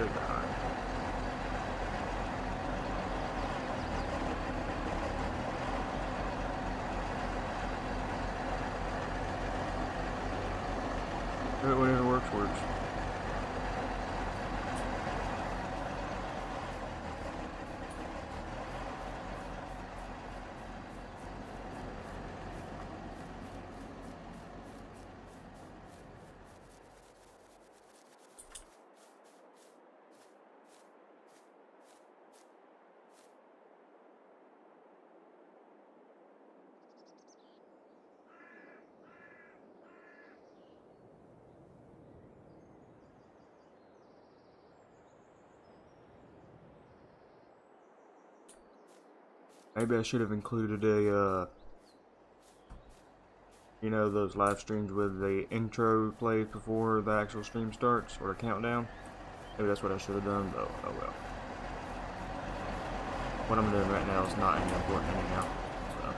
Good God. But whatever works, works. Maybe I should have included a, you know, those live streams with the intro plays before the actual stream starts, or a countdown. Maybe that's what I should have done, though. Oh well. What I'm doing right now is not any important anyhow. So.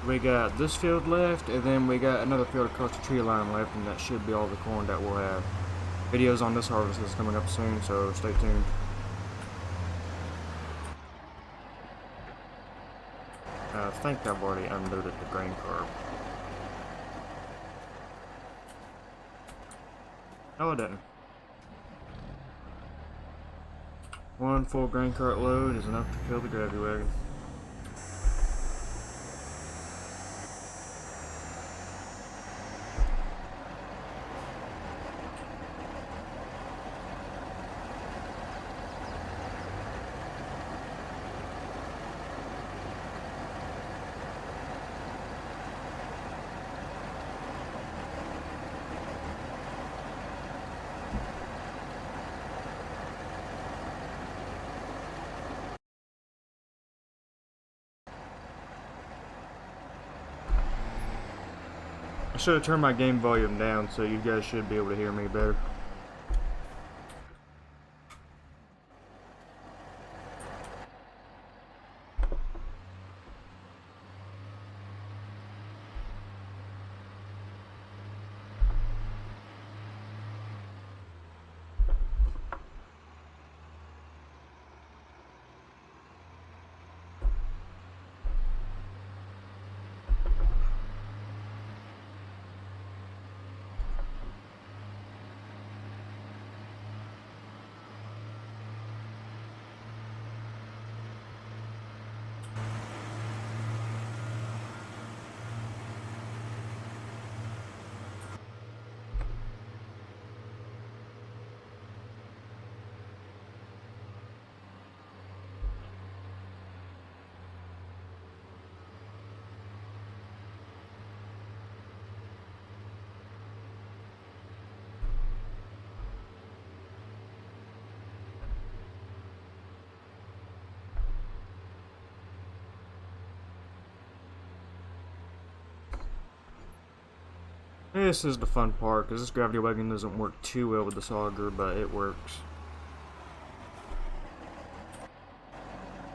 We got this field left, and then we got another field across the tree line left, and that should be all the corn that we'll have. Videos on this harvest is coming up soon, so stay tuned. I think I've already unloaded the grain cart. No, I didn't. One full grain cart load is enough to fill the gravy wagon. I should have turned my game volume down, so you guys should be able to hear me better. This is the fun part, because this gravity wagon doesn't work too well with this auger, but it works.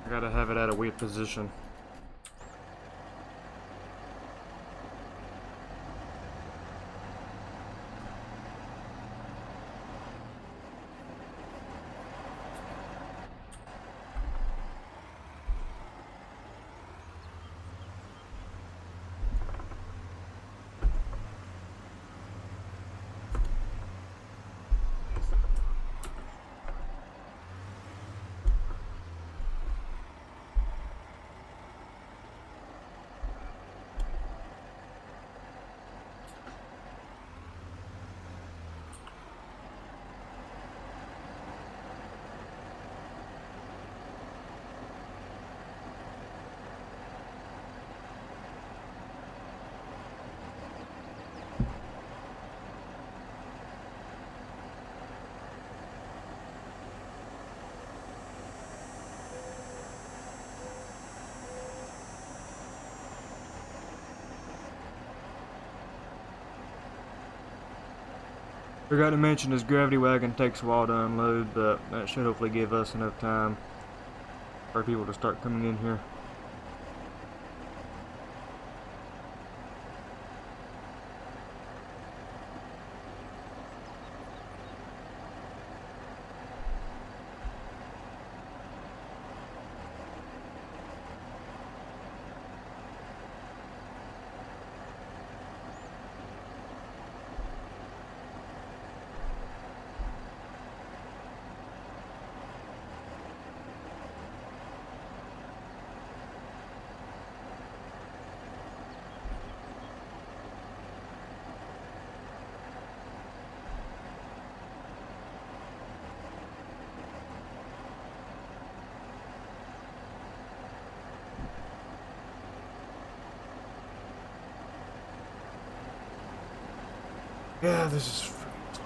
I gotta have it at a weird position. Forgot to mention this gravity wagon takes a while to unload, but that should hopefully give us enough time for people to start coming in here. Yeah, this is freaking slow.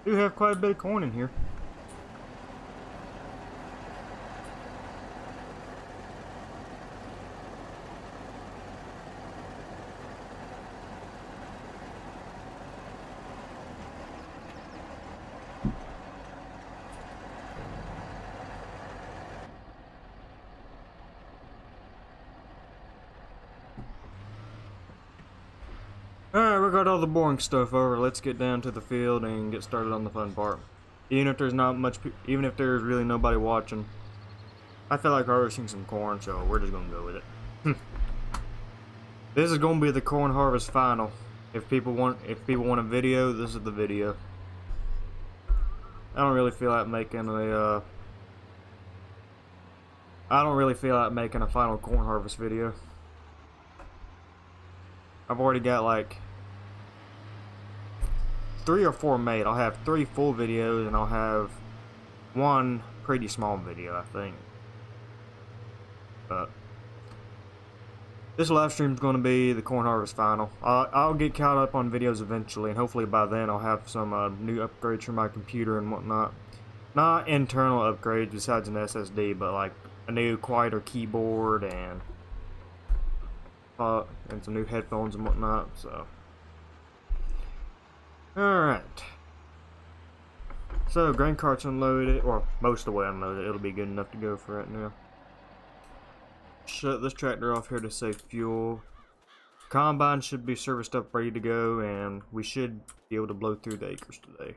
Do have quite a bit of corn in here. Alright, we got all the boring stuff over. Let's get down to the field and get started on the fun part. Even if there's not much, even if there's really nobody watching, I feel like harvesting some corn, so we're just gonna go with it. This is gonna be the corn harvest final. If people want a video, this is the video. I don't really feel like making a final corn harvest video. I've already got like 3 or 4 made. I'll have 3 full videos and I'll have 1 pretty small video, I think. But this live stream is going to be the corn harvest final. I'll get caught up on videos eventually, and hopefully by then I'll have some new upgrades for my computer and whatnot. Not internal upgrades besides an SSD, but like a new quieter keyboard and some new headphones and whatnot. So, all right. So grain cart's unloaded, or most of the way unloaded. It'll be good enough to go for right now. Shut this tractor off here to save fuel. Combine should be serviced up, ready to go, and we should be able to blow through the acres today.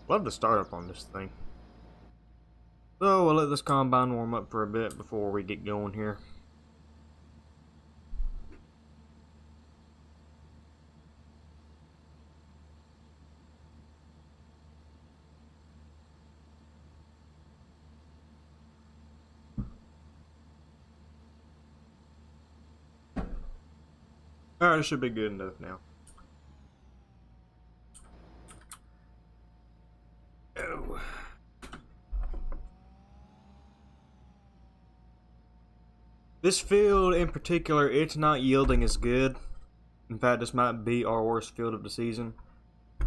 Love the startup on this thing. So we'll let this combine warm up for a bit before we get going here. Alright, it should be good enough now. Oh. This field in particular, it's not yielding as good. In fact, this might be our worst field of the season.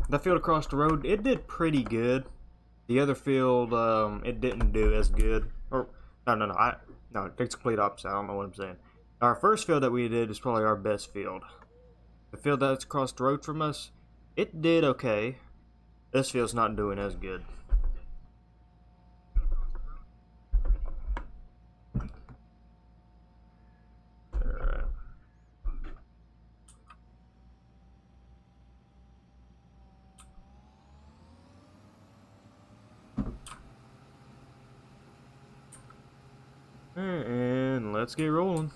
That field across the road, it did pretty good. The other field, it didn't do as good. Or no, it's complete opposite. I don't know what I'm saying. Our first field that we did is probably our best field. The field that's across the road from us, it did okay. This field's not doing as good. Alright. And let's get rolling.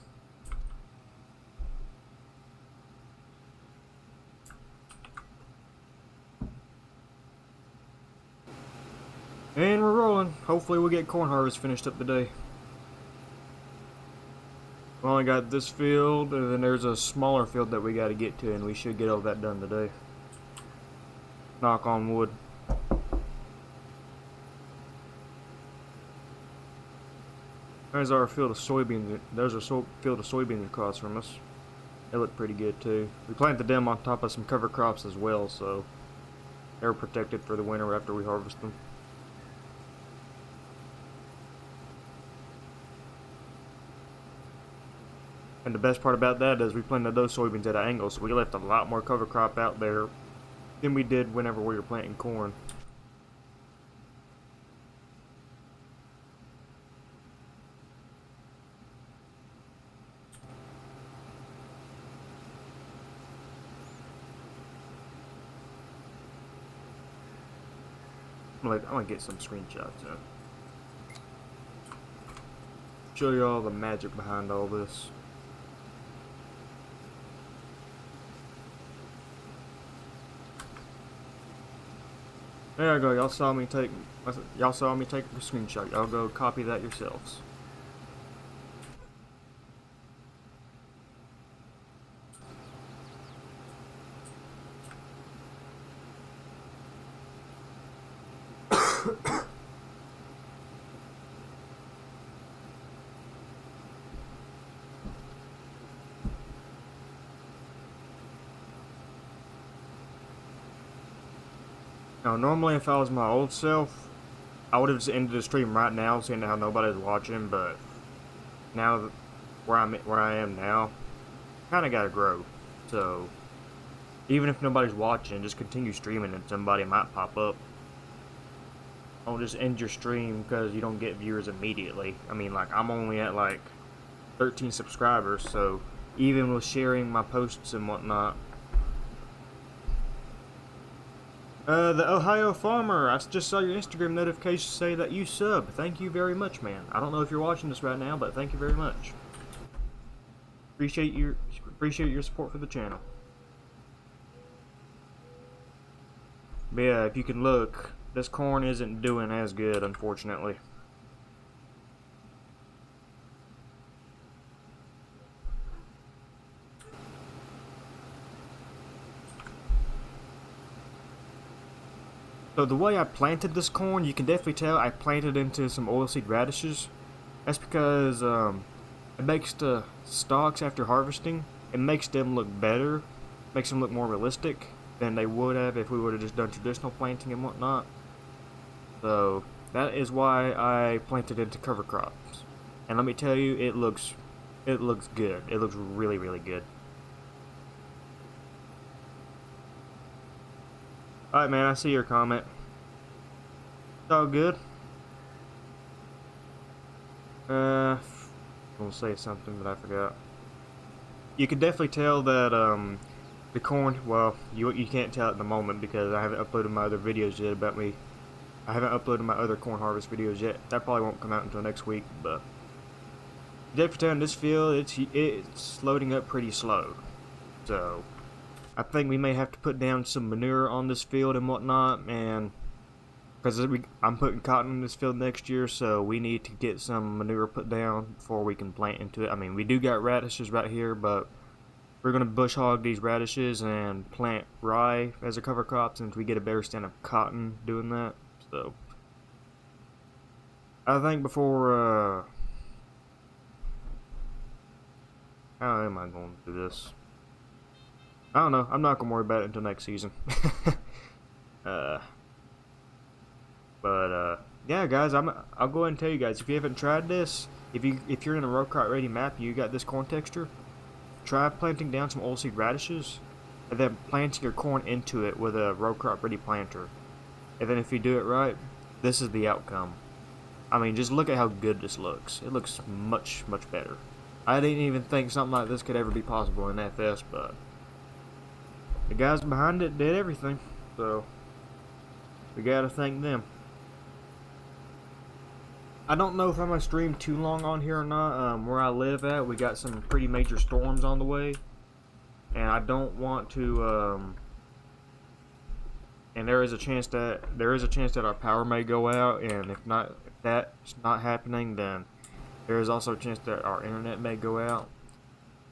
And we're rolling. Hopefully we'll get corn harvest finished up today. We only got this field, and then there's a smaller field that we got to get to, and we should get all that done today. Knock on wood. There's our field of soybeans. There's a field of soybeans across from us. They look pretty good too. We planted them on top of some cover crops as well, so they're protected for the winter after we harvest them. And the best part about that is we planted those soybeans at an angle, so we left a lot more cover crop out there than we did whenever we were planting corn. I'm gonna get some screenshots in. Show you all the magic behind all this. There I go. Y'all saw me take a screenshot. Y'all go copy that yourselves. Now, normally if I was my old self, I would have just ended the stream right now, seeing how nobody's watching. But now, where I am now, kind of gotta grow. So even if nobody's watching, just continue streaming, and somebody might pop up. Don't just end your stream because you don't get viewers immediately. I mean, like, I'm only at like 13 subscribers, so even with sharing my posts and whatnot. The Ohio Farmer, I just saw your Instagram notification say that you sub. Thank you very much, man. I don't know if you're watching this right now, but thank you very much. Appreciate your support for the channel. But yeah, if you can look, this corn isn't doing as good, unfortunately. So the way I planted this corn, you can definitely tell I planted into some oilseed radishes. That's because it makes the stalks after harvesting, it makes them look better, makes them look more realistic than they would have if we would have just done traditional planting and whatnot. So that is why I planted into cover crops. And let me tell you, it looks good. It looks really, really good. Alright, man, I see your comment. It's all good. I was gonna say something, but I forgot. You can definitely tell that, the corn, well, you can't tell at the moment because I haven't uploaded my other videos yet about me. I haven't uploaded my other corn harvest videos yet. That probably won't come out until next week, but definitely telling this field, it's loading up pretty slow. So I think we may have to put down some manure on this field and whatnot, and because I'm putting cotton in this field next year, so we need to get some manure put down before we can plant into it. I mean, we do got radishes right here, but we're going to bush hog these radishes and plant rye as a cover crop since we get a better stand of cotton doing that. So I think before, how am I going to do this? I don't know. I'm not gonna worry about it until next season. uh, yeah, guys, I'll go ahead and tell you guys, if you haven't tried this, if you're in a row crop ready map, you got this corn texture. Try planting down some oilseed radishes, and then planting your corn into it with a row crop ready planter. And then if you do it right, this is the outcome. I mean, just look at how good this looks. It looks much, much better. I didn't even think something like this could ever be possible in FS, but the guys behind it did everything, so we gotta thank them. I don't know if I'm gonna stream too long on here or not. Where I live at, we got some pretty major storms on the way, and I don't want to. And there is a chance that our power may go out, and if that's not happening, then there is also a chance that our internet may go out.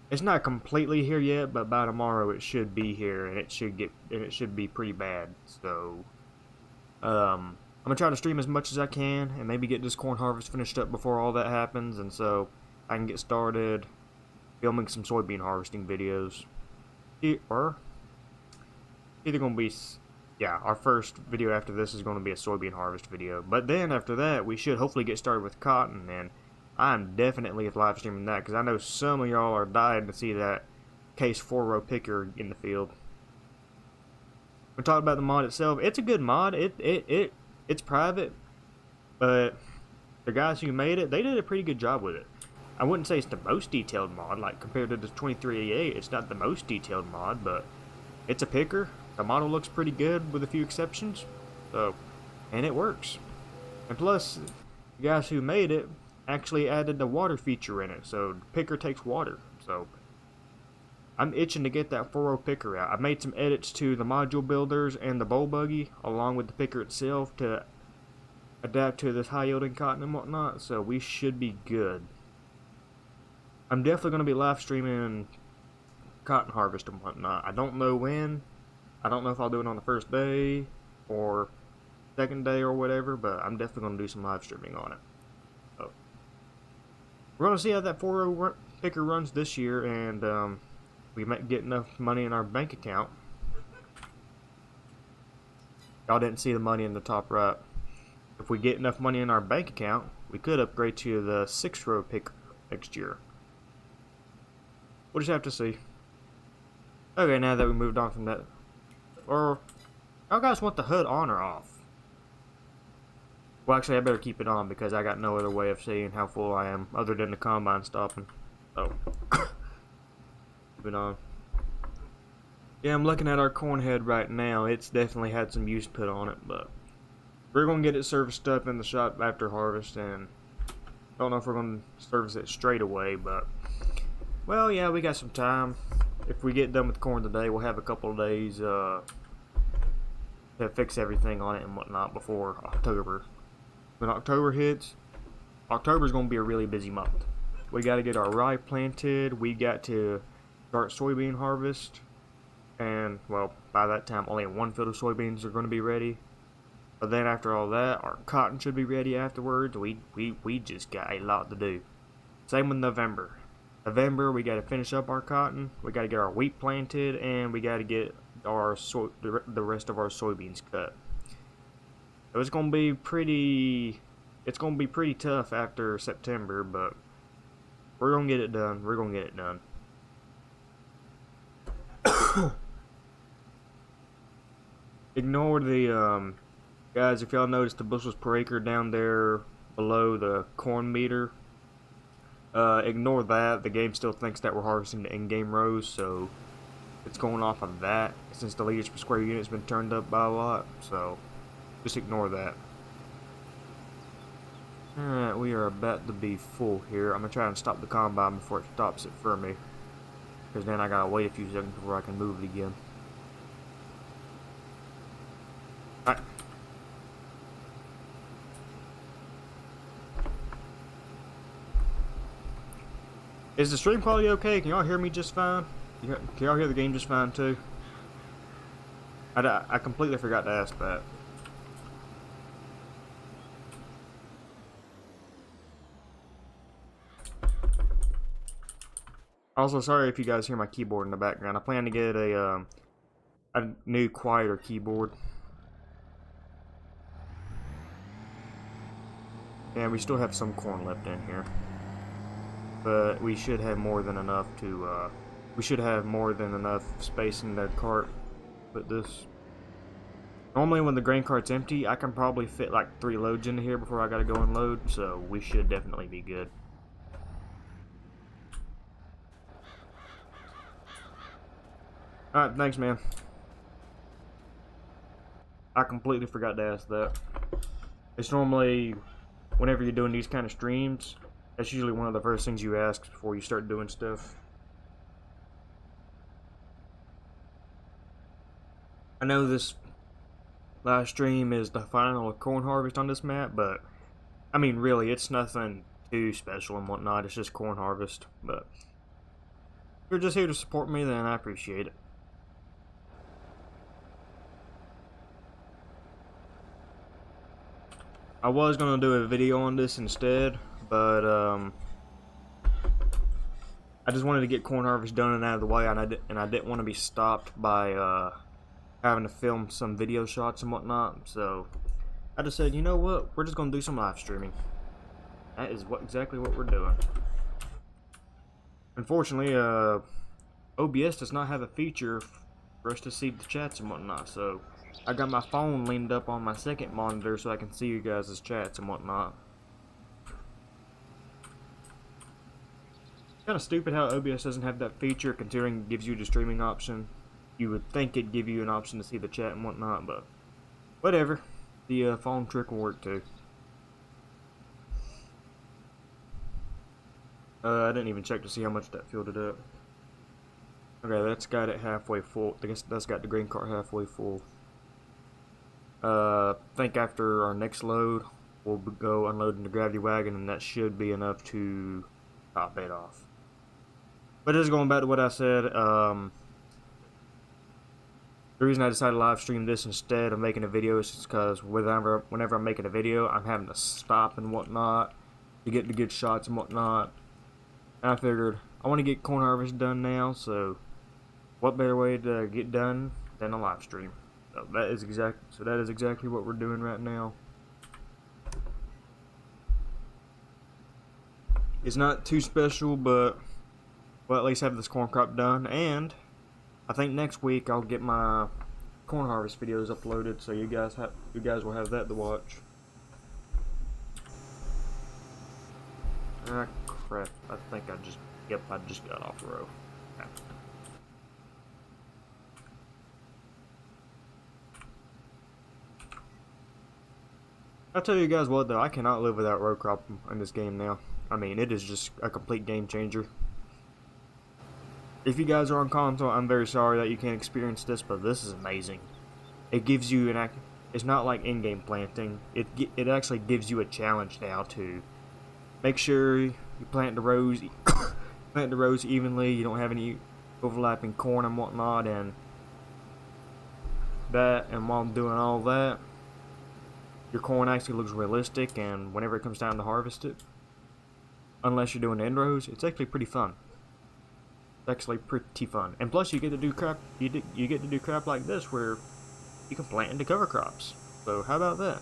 It's not completely here yet, but by tomorrow it should be here, and it should be pretty bad. So, I'm gonna try to stream as much as I can, and maybe get this corn harvest finished up before all that happens, and so I can get started filming some soybean harvesting videos. Or either gonna be, yeah, our first video after this is gonna be a soybean harvest video. But then after that, we should hopefully get started with cotton, and I'm definitely live streaming that because I know some of y'all are dying to see that case 4-row picker in the field. We talked about the mod itself. It's a good mod. It's private, but the guys who made it, they did a pretty good job with it. I wouldn't say it's the most detailed mod, like compared to the 2388, it's not the most detailed mod, but it's a picker. The model looks pretty good with a few exceptions, so, and it works. And plus, the guys who made it actually added the water feature in it, so the picker takes water, so I'm itching to get that 4-row picker out. I made some edits to the module builders and the bowl buggy, along with the picker itself, to adapt to this high-yielding cotton and whatnot, so we should be good. I'm definitely going to be live streaming cotton harvest and whatnot. I don't know when. I don't know if I'll do it on the first day or second day or whatever, but I'm definitely going to do some live streaming on it. So, we're going to see how that 4-row picker runs this year, and we might get enough money in our bank account. Y'all didn't see the money in the top right. If we get enough money in our bank account, we could upgrade to the 6-row picker next year. We'll just have to see. Okay, now that we moved on from that, or y'all guys want the hood on or off? Well, actually, I better keep it on because I got no other way of seeing how full I am other than the combine stopping. Oh. On. Yeah, I'm looking at our corn head right now. It's definitely had some use put on it, but we're gonna get it serviced up in the shop after harvest, and don't know if we're gonna service it straight away, but well, yeah, we got some time. If we get done with corn today, we'll have a couple of days to fix everything on it and whatnot before October. When October hits, October's gonna be a really busy month. We got to get our rye planted. We got to start soybean harvest, and well, by that time only one field of soybeans are going to be ready. But then after all that, our cotton should be ready afterwards. We just got a lot to do. Same with November. November, we got to finish up our cotton. We got to get our wheat planted, and we got to get our the rest of our soybeans cut. So it's going to be pretty. It's going to be pretty tough after September, but we're going to get it done. We're going to get it done. Ignore the, guys, if y'all noticed the bushels per acre down there below the corn meter, ignore that. The game still thinks that we're harvesting the in-game rows, so it's going off of that, since the liters per square unit has been turned up by a lot, so just ignore that. Alright, we are about to be full here. I'm going to try and stop the combine before it stops it for me, because then I gotta wait a few seconds before I can move it again. Alright. Is the stream quality okay? Can y'all hear me just fine? Can y'all hear the game just fine too? I completely forgot to ask that. Also, sorry if you guys hear my keyboard in the background. I plan to get a new, quieter keyboard. And we still have some corn left in here. But we should have more than enough to, we should have more than enough space in that cart. But this... Normally when the grain cart's empty, I can probably fit like 3 loads into here before I gotta go and load. So we should definitely be good. Alright, thanks, man. I completely forgot to ask that. It's normally, whenever you're doing these kind of streams, that's usually one of the first things you ask before you start doing stuff. I know this live stream is the final corn harvest on this map, but I mean, really, it's nothing too special and whatnot. It's just corn harvest. But if you're just here to support me, then I appreciate it. I was gonna do a video on this instead, but I just wanted to get corn harvest done and out of the way, and I didn't want to be stopped by having to film some video shots and whatnot. So I just said, you know what, we're just gonna do some live streaming. That is exactly what we're doing. Unfortunately, OBS does not have a feature for us to see the chats and whatnot, so I got my phone leaned up on my second monitor so I can see you guys' chats and whatnot. Kind of stupid how OBS doesn't have that feature, considering it gives you the streaming option. You would think it'd give you an option to see the chat and whatnot, but whatever. The phone trick will work too. I didn't even check to see how much that filled it up. Okay, that's got it halfway full. I guess that's got the green cart halfway full. I think after our next load, we'll go unloading the gravity wagon, and that should be enough to top it off. But just going back to what I said, the reason I decided to live stream this instead of making a video is just because whenever I'm making a video, I'm having to stop and whatnot to get the good shots and whatnot. And I figured I want to get corn harvest done now, so what better way to get done than a live stream? So that is exactly what we're doing right now. It's not too special, but we'll at least have this corn crop done, and I think next week I'll get my corn harvest videos uploaded, so you guys will have that to watch. Ah, crap! I think I just got off row. Okay. I'll tell you guys what though, I cannot live without row crop in this game now. I mean, it is just a complete game changer. If you guys are on console, I'm very sorry that you can't experience this, but this is amazing. It gives you it's not like in-game planting. It actually gives you a challenge now to make sure you plant the rows evenly. You don't have any overlapping corn and whatnot, and while I'm doing all that, your corn actually looks realistic, and whenever it comes time to harvest it, unless you're doing end rows, it's actually pretty fun. It's actually pretty fun, and plus you get to do crap. You get to do crap like this where you can plant into cover crops. So how about that?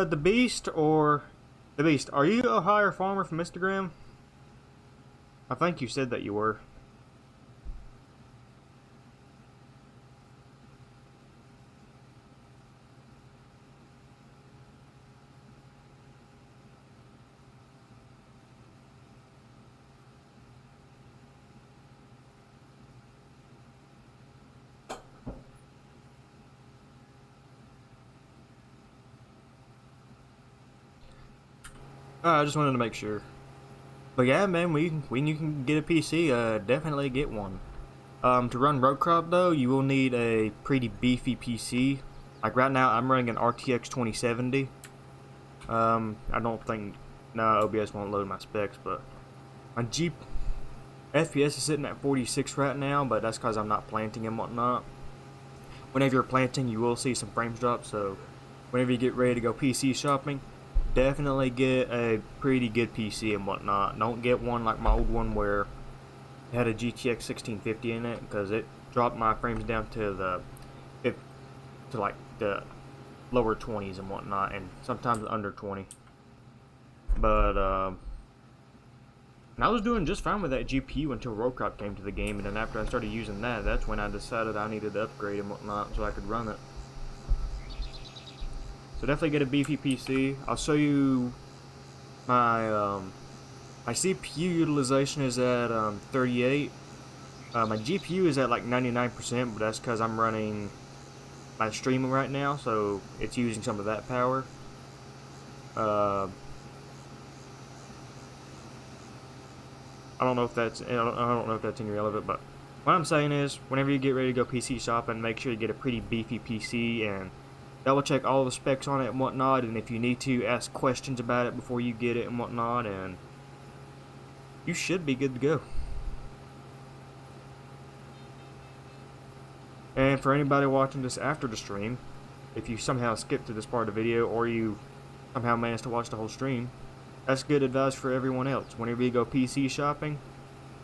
The Beast, are you a higher farmer from Instagram? I think you said that you were. I just wanted to make sure. But yeah, man, when you can get a PC, definitely get one. To run row crop though, you will need a pretty beefy PC. Like right now, I'm running an RTX 2070. I don't think, no, OBS won't load my specs, but my FPS is sitting at 46 right now, but that's because I'm not planting and whatnot. Whenever you're planting, you will see some frames drop, so whenever you get ready to go PC shopping, definitely get a pretty good PC and whatnot. Don't get one like my old one where it had a GTX 1650 in it, because it dropped my frames down to like the lower 20s and whatnot, and sometimes under 20. But and I was doing just fine with that GPU until Rocop came to the game, and then after I started using that, that's when I decided I needed to upgrade and whatnot so I could run it. So definitely get a beefy PC. I'll show you my my CPU utilization is at 38. My GPU is at like 99%, but that's because I'm running my streaming right now, so it's using some of that power. I don't know if that's irrelevant, but what I'm saying is, whenever you get ready to go PC shopping, make sure you get a pretty beefy PC and double check all the specs on it and whatnot. And if you need to, ask questions about it before you get it and whatnot, and you should be good to go. And for anybody watching this after the stream, if you somehow skipped to this part of the video or you somehow managed to watch the whole stream, that's good advice for everyone else. Whenever you go PC shopping,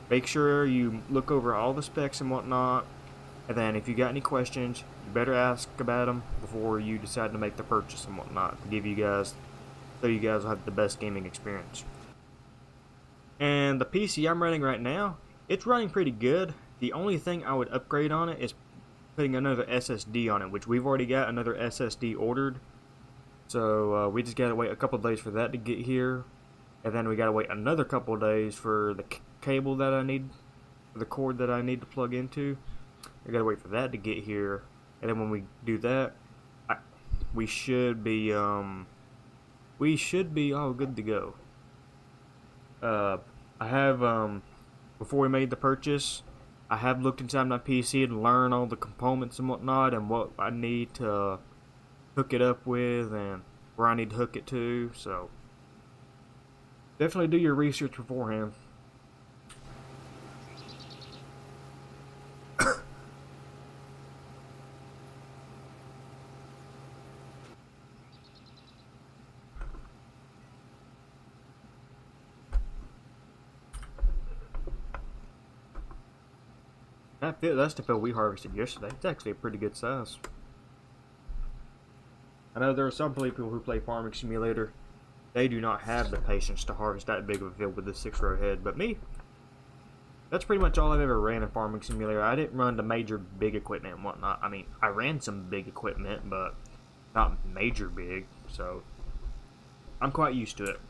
make sure you look over all the specs and whatnot, and then if you got any questions, you better ask about them before you decide to make the purchase and whatnot, to give you guys, so you guys will have the best gaming experience. And the PC I'm running right now, it's running pretty good. The only thing I would upgrade on it is putting another SSD on it, which we've already got another SSD ordered. So we just gotta wait a couple of days for that to get here, and then we gotta wait another couple of days for the cable that I need, the cord that I need to plug into. We gotta wait for that to get here, and then when we do that, we should be all good to go. I have before we made the purchase, I have looked inside my PC to learn all the components and whatnot, and what I need to hook it up with and where I need to hook it to, so definitely do your research beforehand. That's the fill we harvested yesterday. It's actually a pretty good size. I know there are some people who play Farming Simulator, they do not have the patience to harvest that big of a field with this 6-row head, but me, that's pretty much all I've ever ran in Farming Simulator. I didn't run the major big equipment and whatnot. I mean, I ran some big equipment, but not major big, so I'm quite used to it.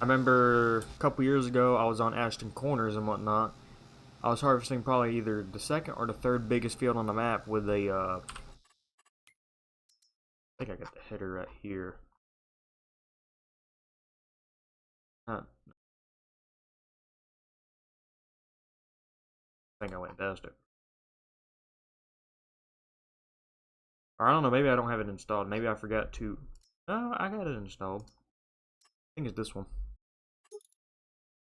I remember a couple years ago, I was on Ashton Corners and whatnot. I was harvesting probably either the second or the third biggest field on the map with a, I think I got the header right here. I think I went past it. Or I don't know, maybe I don't have it installed. Maybe I forgot to... No, I got it installed. I think it's this one.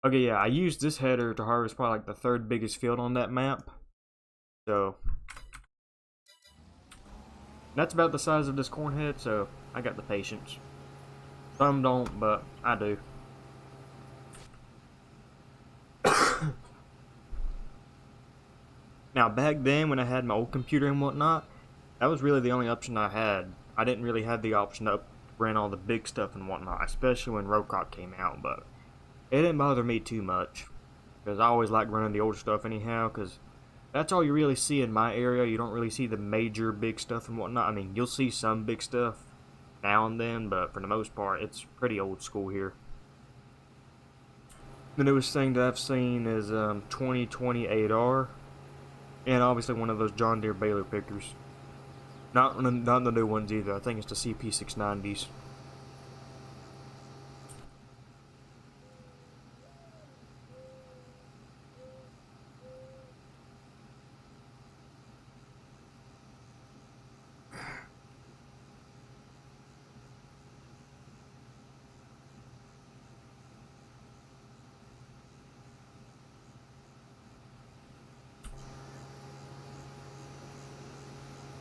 Okay, yeah, I used this header to harvest probably like the third biggest field on that map. So... that's about the size of this corn head, so I got the patience. Some don't, but I do. Now, back then, when I had my old computer and whatnot, that was really the only option I had. I didn't really have the option to run all the big stuff and whatnot, especially when Rocop came out, but it didn't bother me too much, because I always like running the older stuff anyhow, because that's all you really see in my area. You don't really see the major big stuff and whatnot. I mean, you'll see some big stuff now and then, but for the most part, it's pretty old school here. The newest thing that I've seen is 2028R, and obviously one of those John Deere baler pickers. Not the new ones either. I think it's the CP690s.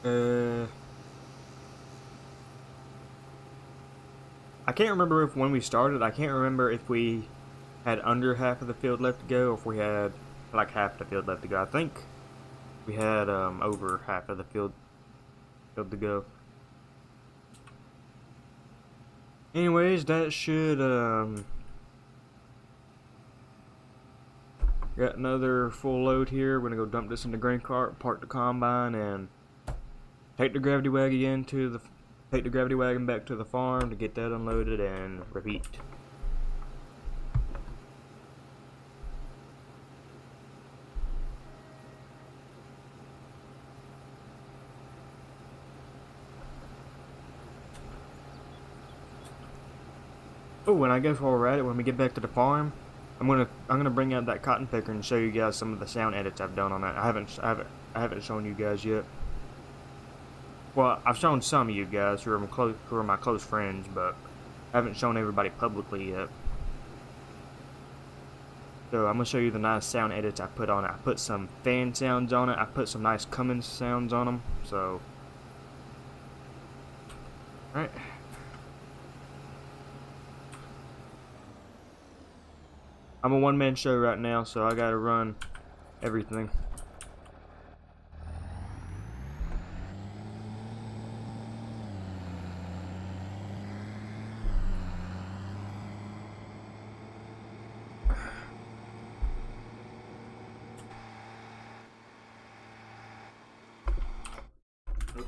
Uh, I can't remember if when we started, I can't remember if we had under half of the field left to go or if we had like half the field left to go. I think we had over half of the field to go. Anyways, that should got another full load here. We're gonna go dump this in the grain cart, park the combine, and take the gravity wagon back to the farm to get that unloaded and repeat. Oh, and I guess while we're at it, when we get back to the farm, I'm gonna bring out that cotton picker and show you guys some of the sound edits I've done on that. I haven't shown you guys yet. Well, I've shown some of you guys who are my close friends, but I haven't shown everybody publicly yet. So I'm gonna show you the nice sound edits I put on it. I put some fan sounds on it. I put some nice Cummins sounds on them. So, all right. I'm a one-man show right now, so I gotta run everything. Oops.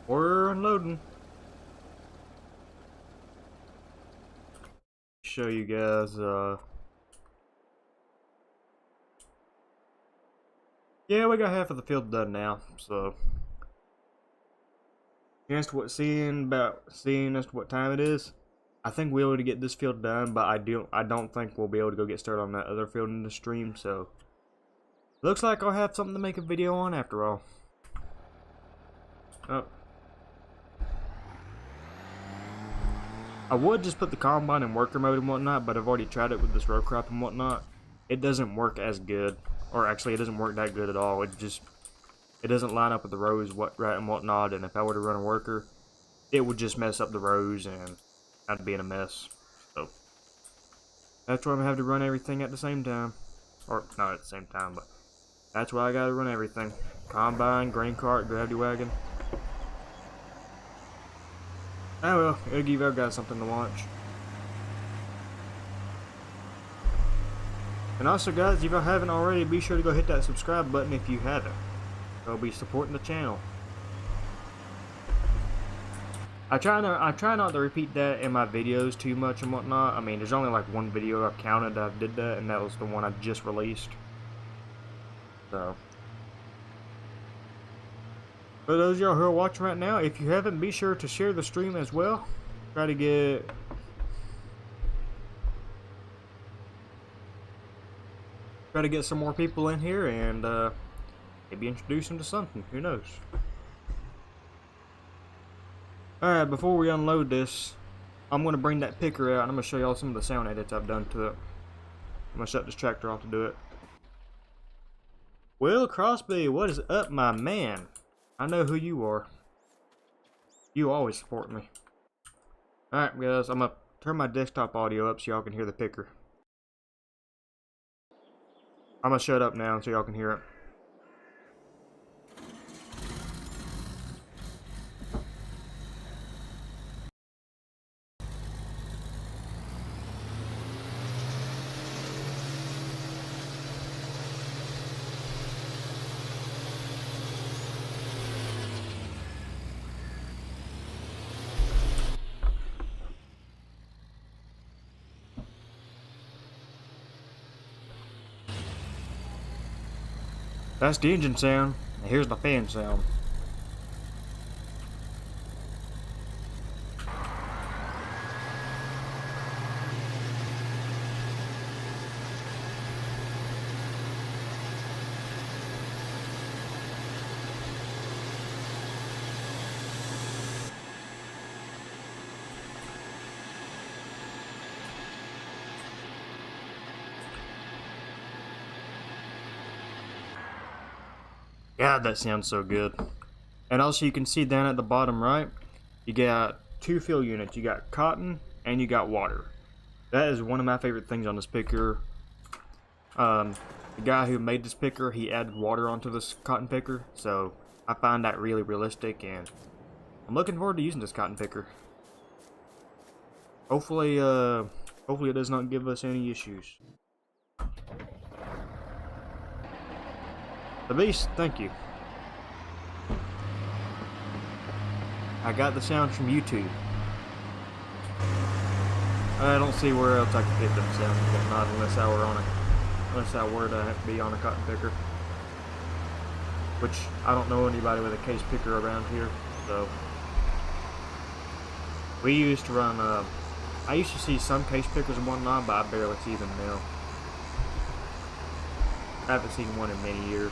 We're unloading. Show you guys, yeah, we got half of the field done now, so seeing as to what time it is, I think we'll be able to get this field done, but I don't think we'll be able to go get started on that other field in the stream, so looks like I'll have something to make a video on after all. Oh. I would just put the combine in worker mode and whatnot, but I've already tried it with this row crop and whatnot. It doesn't work as good, or actually it doesn't work that good at all. It doesn't line up with the rows right and whatnot, and if I were to run a worker, it would just mess up the rows and I'd be in a mess. So that's why I'm gonna have to run everything at the same time. Or not at the same time, but that's why I gotta run everything. Combine, grain cart, gravity wagon. Oh well, it'll give our guys something to watch. And also guys, if you haven't already, be sure to go hit that subscribe button if you haven't. They'll be supporting the channel. I try not to repeat that in my videos too much and whatnot. I mean, there's only like one video I've counted that I did that, and that was the one I just released. So, for those of y'all who are watching right now, if you haven't, be sure to share the stream as well. Try to get some more people in here and maybe introduce them to something. Who knows? Alright, before we unload this, I'm going to bring that picker out and I'm going to show y'all some of the sound edits I've done to it. I'm going to shut this tractor off to do it. Will Crosby, what is up, my man? I know who you are. You always support me. Alright guys, I'm going to turn my desktop audio up so y'all can hear the picker. I'm going to shut up now so y'all can hear it. That's the engine sound, and here's the fan sound. God, that sounds so good. And also you can see down at the bottom right, you got two fill units. You got cotton and you got water. That is one of my favorite things on this picker. The guy who made this picker, he added water onto this cotton picker, so I find that really realistic, and I'm looking forward to using this cotton picker. Hopefully it does not give us any issues. The Beast, thank you. I got the sounds from YouTube. I don't see where else I could get them sounds and whatnot unless I were on a, unless I were to be on a cotton picker. Which I don't know anybody with a case picker around here, so we used to run. I used to see some case pickers and whatnot, but I barely see them now. I haven't seen one in many years.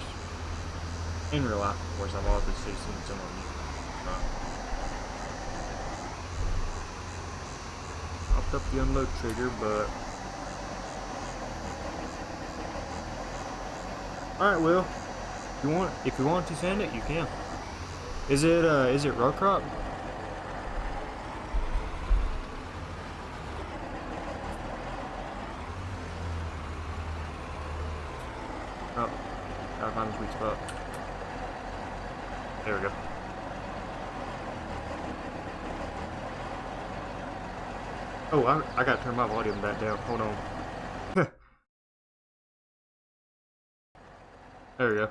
In real life, of course, I've obviously seen some on YouTube. Popped up the unload trigger, but alright, Will. If you want to sand it, you can. Is it row crop? Oh, gotta find the sweet spot. There we go. Oh, I gotta turn my volume back down. Hold on. There we go.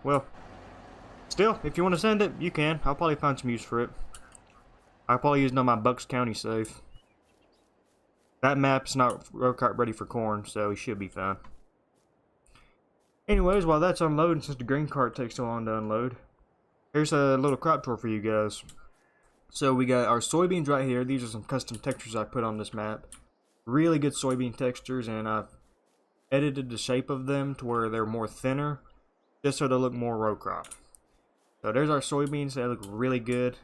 Well. Still, if you want to send it, you can. I'll probably find some use for it. I'll probably use it on my Bucks County save. That map's not row crop ready for corn, so we should be fine. Anyways, while that's unloading, since the grain cart takes so long to unload, here's a little crop tour for you guys. So we got our soybeans right here. These are some custom textures I put on this map. Really good soybean textures, and I've edited the shape of them to where they're more thinner, just so they look more row crop. So there's our soybeans. They look really good.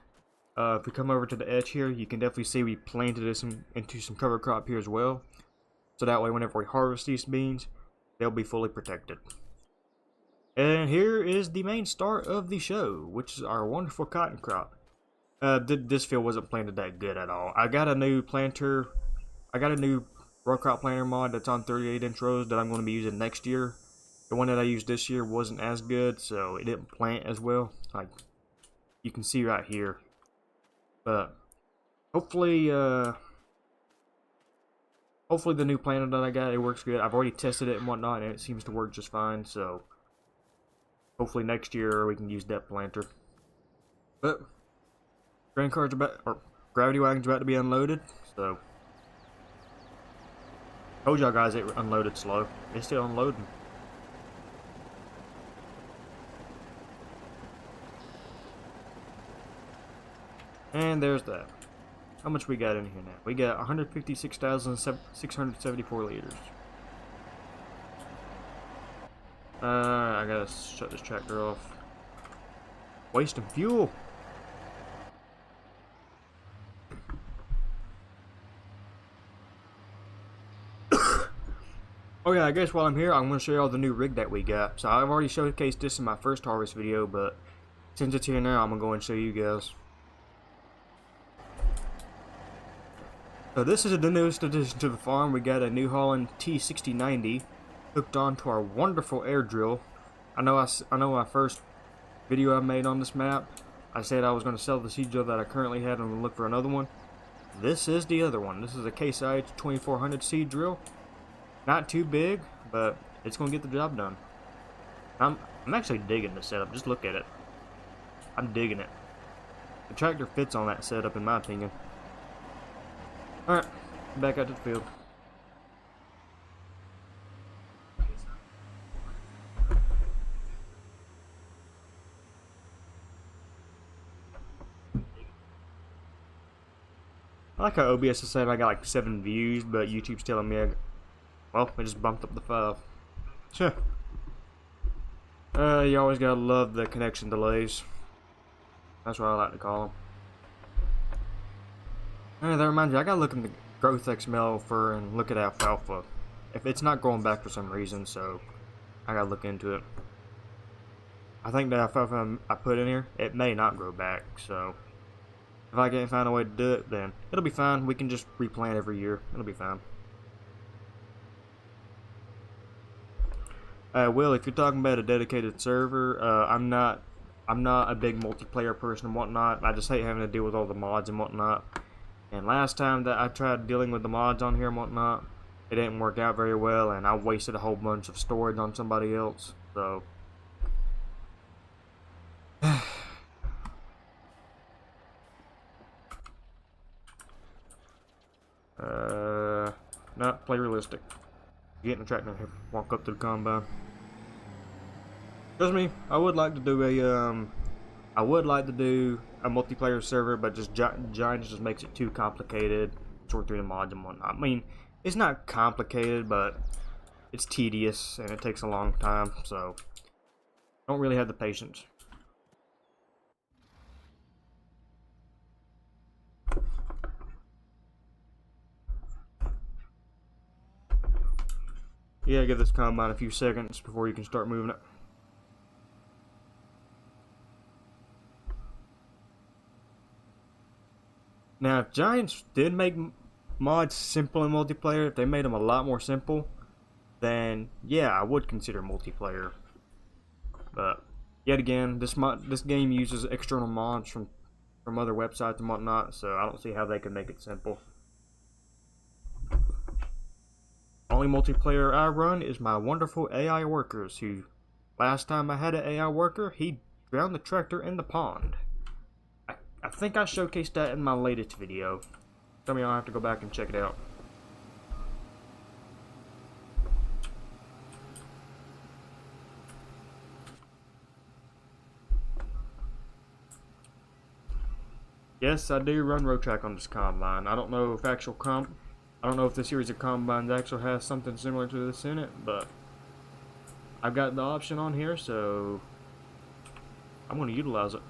If we come over to the edge here, you can definitely see we planted this into some cover crop here as well. So that way, whenever we harvest these beans, they'll be fully protected. And here is the main start of the show, which is our wonderful cotton crop. This field wasn't planted that good at all. I got a new planter. I got a new row crop planter mod that's on 38-inch rows that I'm going to be using next year. The one that I used this year wasn't as good, so it didn't plant as well. Like you can see right here. But hopefully the new planter that I got, it works good. I've already tested it and whatnot, and it seems to work just fine. So hopefully next year we can use that planter. But grain cart's gravity wagon's about to be unloaded. So told y'all guys it unloaded slow. It's still unloading. And there's that. How much we got in here now? We got 156,674 liters. I gotta shut this tractor off. Wasting fuel. Oh yeah, I guess while I'm here, I'm gonna show you all the new rig that we got. So I've already showcased this in my first harvest video, but since it's here now, I'm gonna go and show you guys. So this is the newest addition to the farm. We got a New Holland T6090 hooked onto our wonderful air drill. I know my first video I made on this map, I said I was going to sell the seed drill that I currently had and I'm going to look for another one. This is the other one. This is a Case IH 2400 seed drill. Not too big, but it's going to get the job done. I'm actually digging this setup. Just look at it. I'm digging it. The tractor fits on that setup in my opinion. Alright, back out to the field. I like how OBS is saying I got like 7 views, but YouTube's telling me well, I just bumped up the 5. Sure. You always gotta love the connection delays. That's what I like to call them. That reminds me, I gotta look growth XML for and look at alfalfa. If it's not going back for some reason, so I gotta look into it. I think the alfalfa I put in here, it may not grow back, so if I can't find a way to do it, then it'll be fine. We can just replant every year. It'll be fine. Will, if you're talking about a dedicated server, I'm not a big multiplayer person and whatnot. I just hate having to deal with all the mods and whatnot. And last time that I tried dealing with the mods on here and whatnot, it didn't work out very well, and I wasted a whole bunch of storage on somebody else. So not play realistic. Get in the tractor and walk up to the combine. Trust me, I would like to do a multiplayer server, but just Giant just makes it too complicated. Sort through the mods and whatnot. I mean, it's not complicated, but it's tedious and it takes a long time, so I don't really have the patience. Yeah, give this combine a few seconds before you can start moving it. Now, if Giants did make mods simple in multiplayer, if they made them a lot more simple, then yeah, I would consider multiplayer. But yet again, this game uses external mods from other websites and whatnot, so I don't see how they could make it simple. Only multiplayer I run is my wonderful AI workers, who last time I had an AI worker, he drowned the tractor in the pond. I think I showcased that in my latest video. Some of y'all have to go back and check it out. Yes, I do run road track on this combine. I don't know if the series of combines actually has something similar to this in it, but I've got the option on here, so I'm going to utilize it.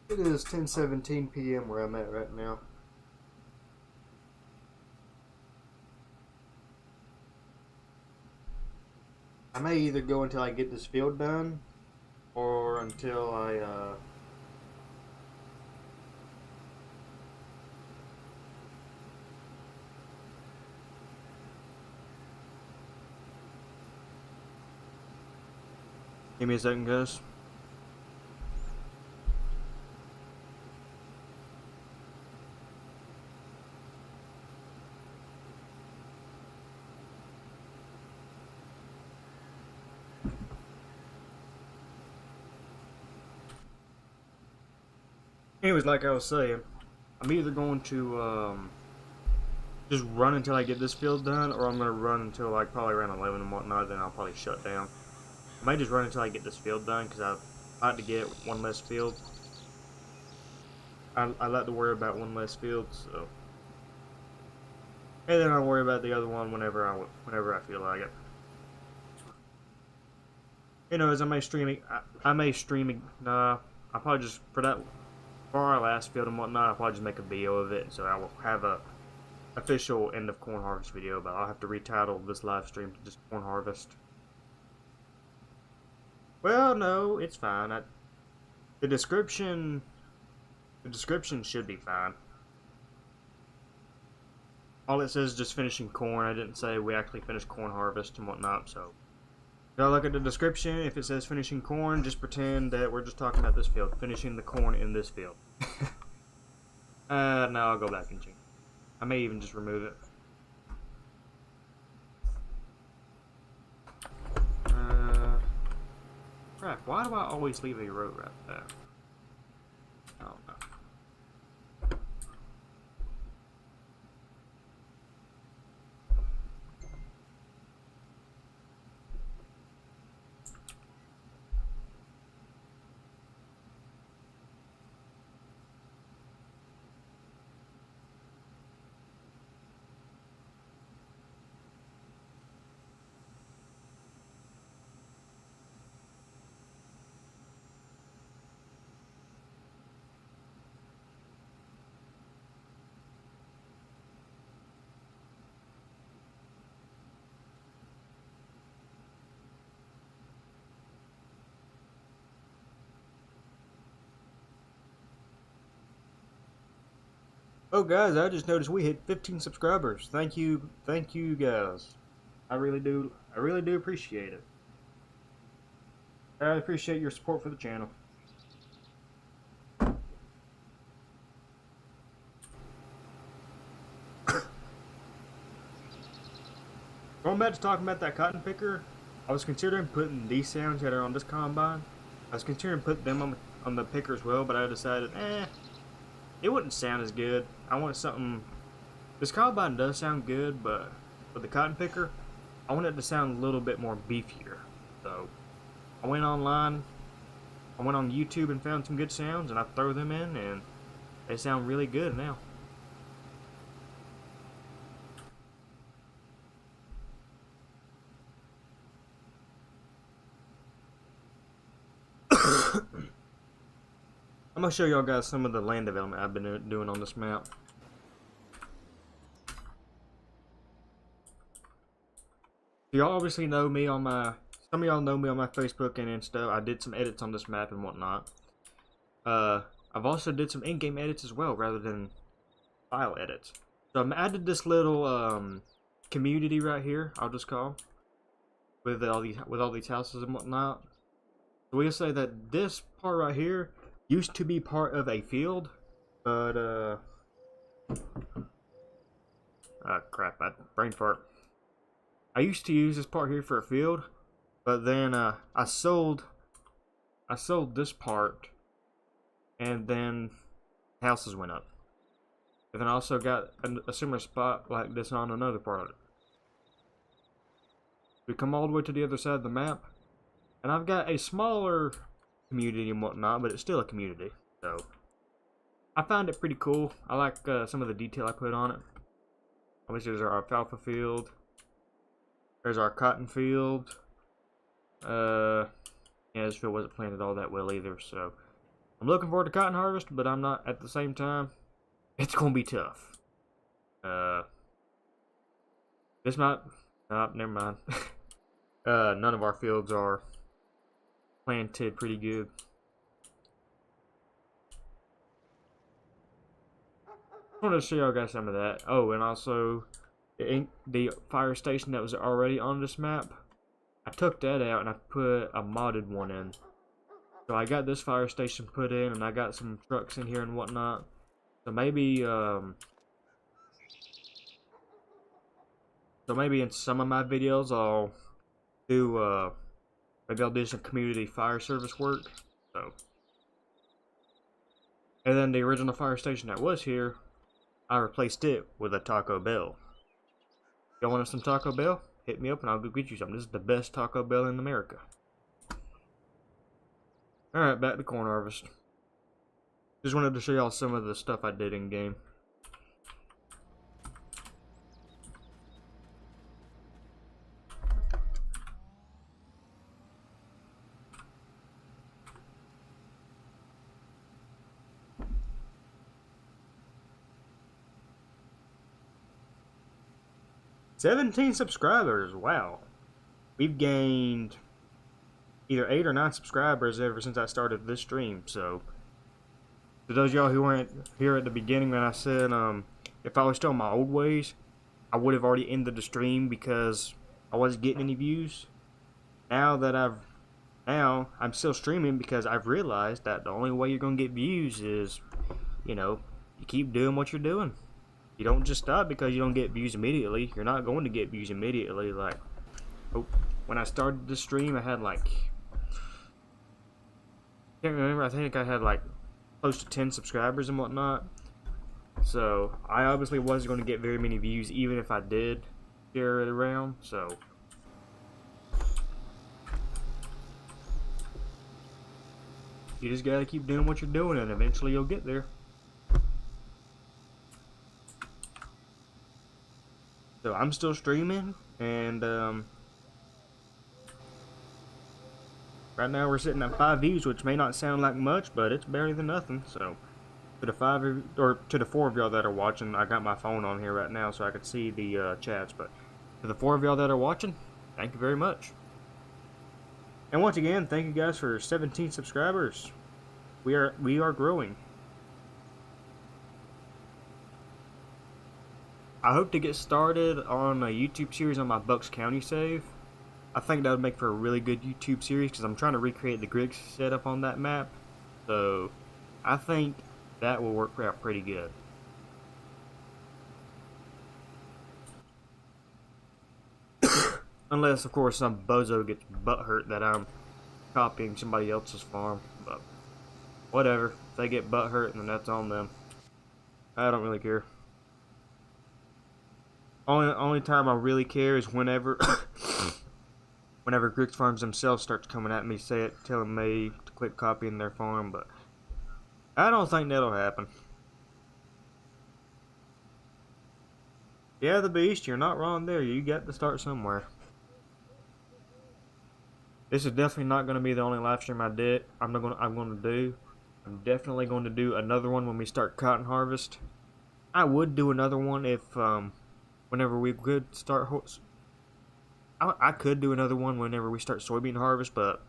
It is 10:17 p.m. where I'm at right now. I may either go until I get this field done, or until I give me a second, guys. Anyways, like I was saying, I'm either going to just run until I get this field done, or I'm going to run until like probably around 11 and whatnot, then I'll probably shut down. I might just run until I get this field done, because I like to get one less field. I like to worry about one less field, so. And then I'll worry about the other one whenever I feel like it. You know, as I may stream it, I'll probably just, for our last field and whatnot, I'll probably just make a video of it, so I will have a official end of corn harvest video, but I'll have to retitle this live stream to just corn harvest. Well, no, it's fine. The description should be fine. All it says is just finishing corn. I didn't say we actually finished corn harvest and whatnot, so if y'all look at the description, if it says finishing corn, just pretend that we're just talking about this field, finishing the corn in this field. Now I'll go back and change. I may even just remove it. Crap, why do I always leave a road right there? I don't know. Oh guys, I just noticed we hit 15 subscribers. Thank you guys. I really do appreciate it. I appreciate your support for the channel. Going back to talking about that cotton picker, I was considering putting these sounds that are on this combine. I was considering putting them on the picker as well, but I decided, it wouldn't sound as good. I want something. This combine does sound good, but with the cotton picker, I want it to sound a little bit more beefier. So I went online, I went on YouTube and found some good sounds, and I throw them in, and they sound really good now. I'm gonna show y'all guys some of the land development I've been doing on this map. Y'all obviously know me on my, some of y'all know me on my Facebook and Insta. I did some edits on this map and whatnot. I've also did some in-game edits as well, rather than file edits. So I've added this little community right here, I'll just call, with all these houses and whatnot. So we'll say that this part right here used to be part of a field, but crap, brain fart. I used to use this part here for a field, but then I sold this part, and then houses went up. And then I also got a similar spot like this on another part of it. We come all the way to the other side of the map, and I've got a smaller community and whatnot, but it's still a community. So I found it pretty cool. I like some of the detail I put on it. Obviously, there's our alfalfa field. There's our cotton field. Yeah, this field wasn't planted all that well either, so I'm looking forward to cotton harvest, but I'm not at the same time. It's gonna be tough. This might, never mind. None of our fields are planted pretty good. I wanted to show y'all guys some of that. Oh, and also the fire station that was already on this map, I took that out and I put a modded one in. So I got this fire station put in, and I got some trucks in here and whatnot. So maybe in some of my videos I'll do maybe I'll do some community fire service work. So, and then the original fire station that was here, I replaced it with a Taco Bell. Y'all want some Taco Bell? Hit me up and I'll go get you some. This is the best Taco Bell in America. Alright, back to corn harvest. Just wanted to show y'all some of the stuff I did in game. "17 subscribers, wow. We've gained either 8 or 9 subscribers ever since I started this stream, so to those of y'all who weren't here at the beginning when I said if I was still in my old ways, I would have already ended the stream because I wasn't getting any views. Now I'm still streaming because I've realized that the only way you're gonna get views is, you know, you keep doing what you're doing. You don't just stop because you don't get views immediately. You're not going to get views immediately. Like, when I started the stream, I had like, can't remember, I think I had like close to 10 subscribers and whatnot. So I obviously wasn't going to get very many views even if I did share it around. So you just gotta keep doing what you're doing, and eventually you'll get there. So I'm still streaming, and right now we're sitting at 5 views, which may not sound like much, but it's better than nothing. So to the 4 of y'all that are watching, I got my phone on here right now so I could see the chats. But to the 4 of y'all that are watching, thank you very much. And once again, thank you guys for 17 subscribers. We are growing. I hope to get started on a YouTube series on my Bucks County save. I think that would make for a really good YouTube series because I'm trying to recreate the Griggs setup on that map. So I think that will work out pretty good. Unless, of course, some bozo gets butthurt that I'm copying somebody else's farm. But whatever. If they get butthurt, then that's on them. I don't really care. Only time I really care is whenever whenever Griggs Farms themselves starts coming at me, telling me to quit copying their farm, but I don't think that'll happen. Yeah, the Beast, you're not wrong there. You got to start somewhere. This is definitely not going to be the only live stream I'm going to do. I'm definitely going to do another one when we start cotton harvest. I would do another one if whenever we could start. I could do another one whenever we start soybean harvest, but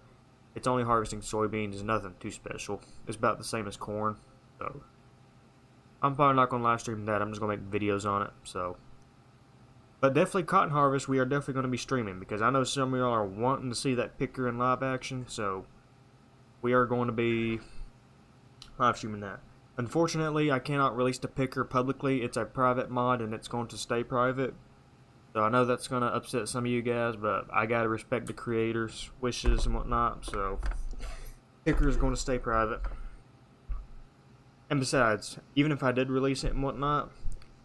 it's only harvesting soybeans. It's nothing too special. It's about the same as corn, so I'm probably not going to live stream that. I'm just going to make videos on it. So, but definitely cotton harvest. We are definitely going to be streaming because I know some of y'all are wanting to see that picker in live action. So we are going to be live streaming that. Unfortunately, I cannot release the picker publicly. It's a private mod and it's going to stay private. So I know that's going to upset some of you guys, but I got to respect the creators' wishes and whatnot. So picker is going to stay private. And besides, even if I did release it and whatnot,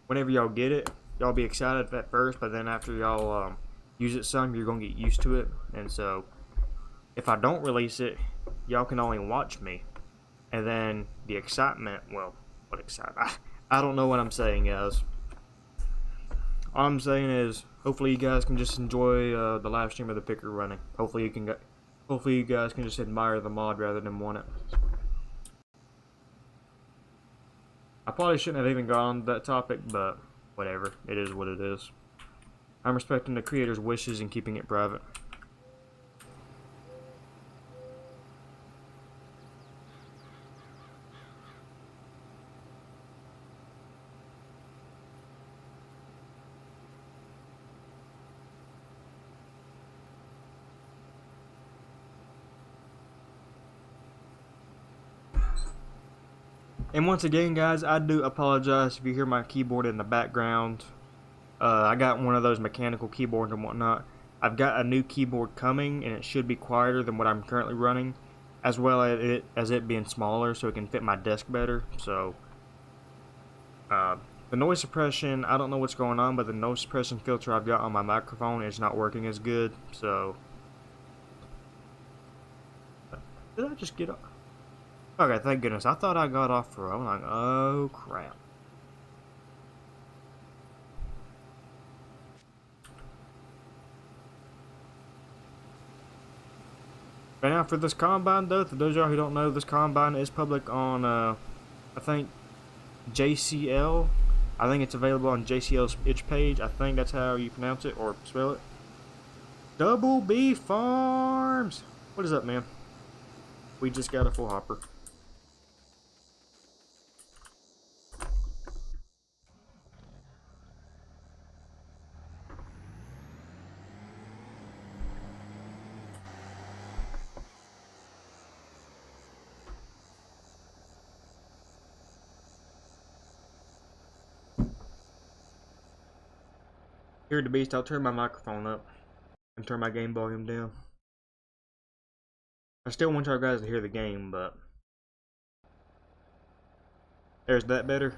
whenever y'all get it, y'all be excited at first, but then after y'all use it some, you're going to get used to it. And so if I don't release it, y'all can only watch me. And then the excitement, well, what excitement? I don't know what I'm saying, guys. All I'm saying is, hopefully you guys can just enjoy the live stream of the picker running. Hopefully you guys can just admire the mod rather than want it. I probably shouldn't have even gone on that topic, but whatever. It is what it is. I'm respecting the creator's wishes and keeping it private. And once again, guys, I do apologize if you hear my keyboard in the background. I got one of those mechanical keyboards and whatnot. I've got a new keyboard coming, and it should be quieter than what I'm currently running, as well as it being smaller so it can fit my desk better. So, the noise suppression, I don't know what's going on, but the noise suppression filter I've got on my microphone is not working as good. So, did I just get off? Okay, thank goodness. I thought I got off for. I'm like, oh crap. But now for this combine, though, for those of y'all who don't know, this combine is public on, I think, JCL. I think it's available on JCL's itch page. I think that's how you pronounce it or spell it. Double B Farms. What is up, man? We just got a full hopper. Here at the Beast, I'll turn my microphone up and turn my game volume down. I still want y'all guys to hear the game, but there's that better.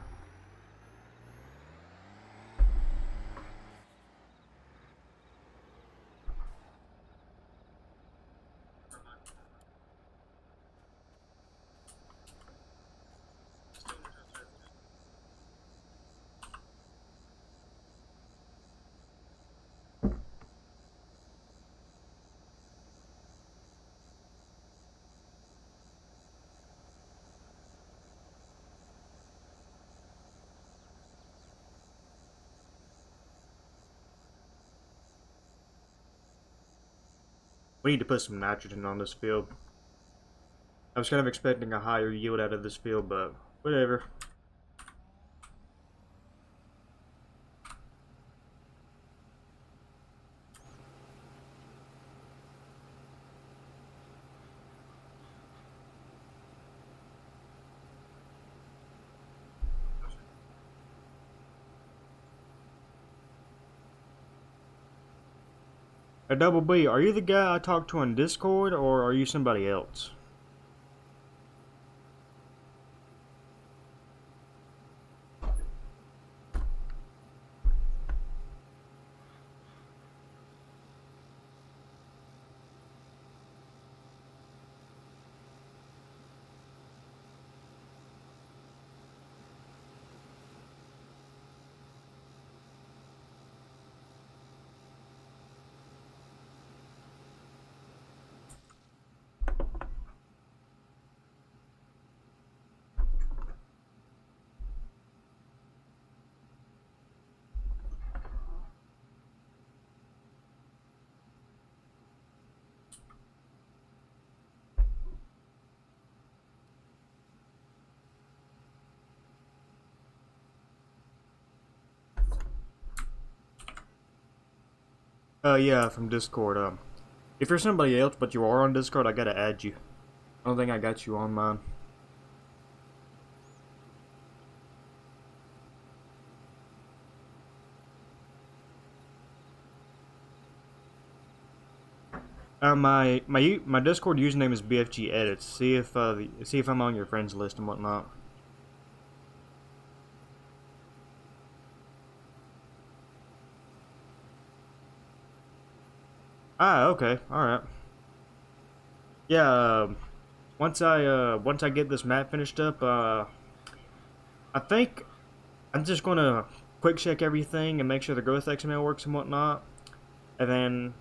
We need to put some nitrogen on this field. I was kind of expecting a higher yield out of this field, but whatever. A Double B, are you the guy I talked to on Discord, or are you somebody else? Yeah, from Discord. If you're somebody else, but you are on Discord, I gotta add you. I don't think I got you on mine. My Discord username is BFG Edits. See if I'm on your friends list and whatnot. Ah, okay, all right. Yeah. Once I get this map finished up, I think I'm just gonna quick check everything and make sure the growth XML works and whatnot. And then,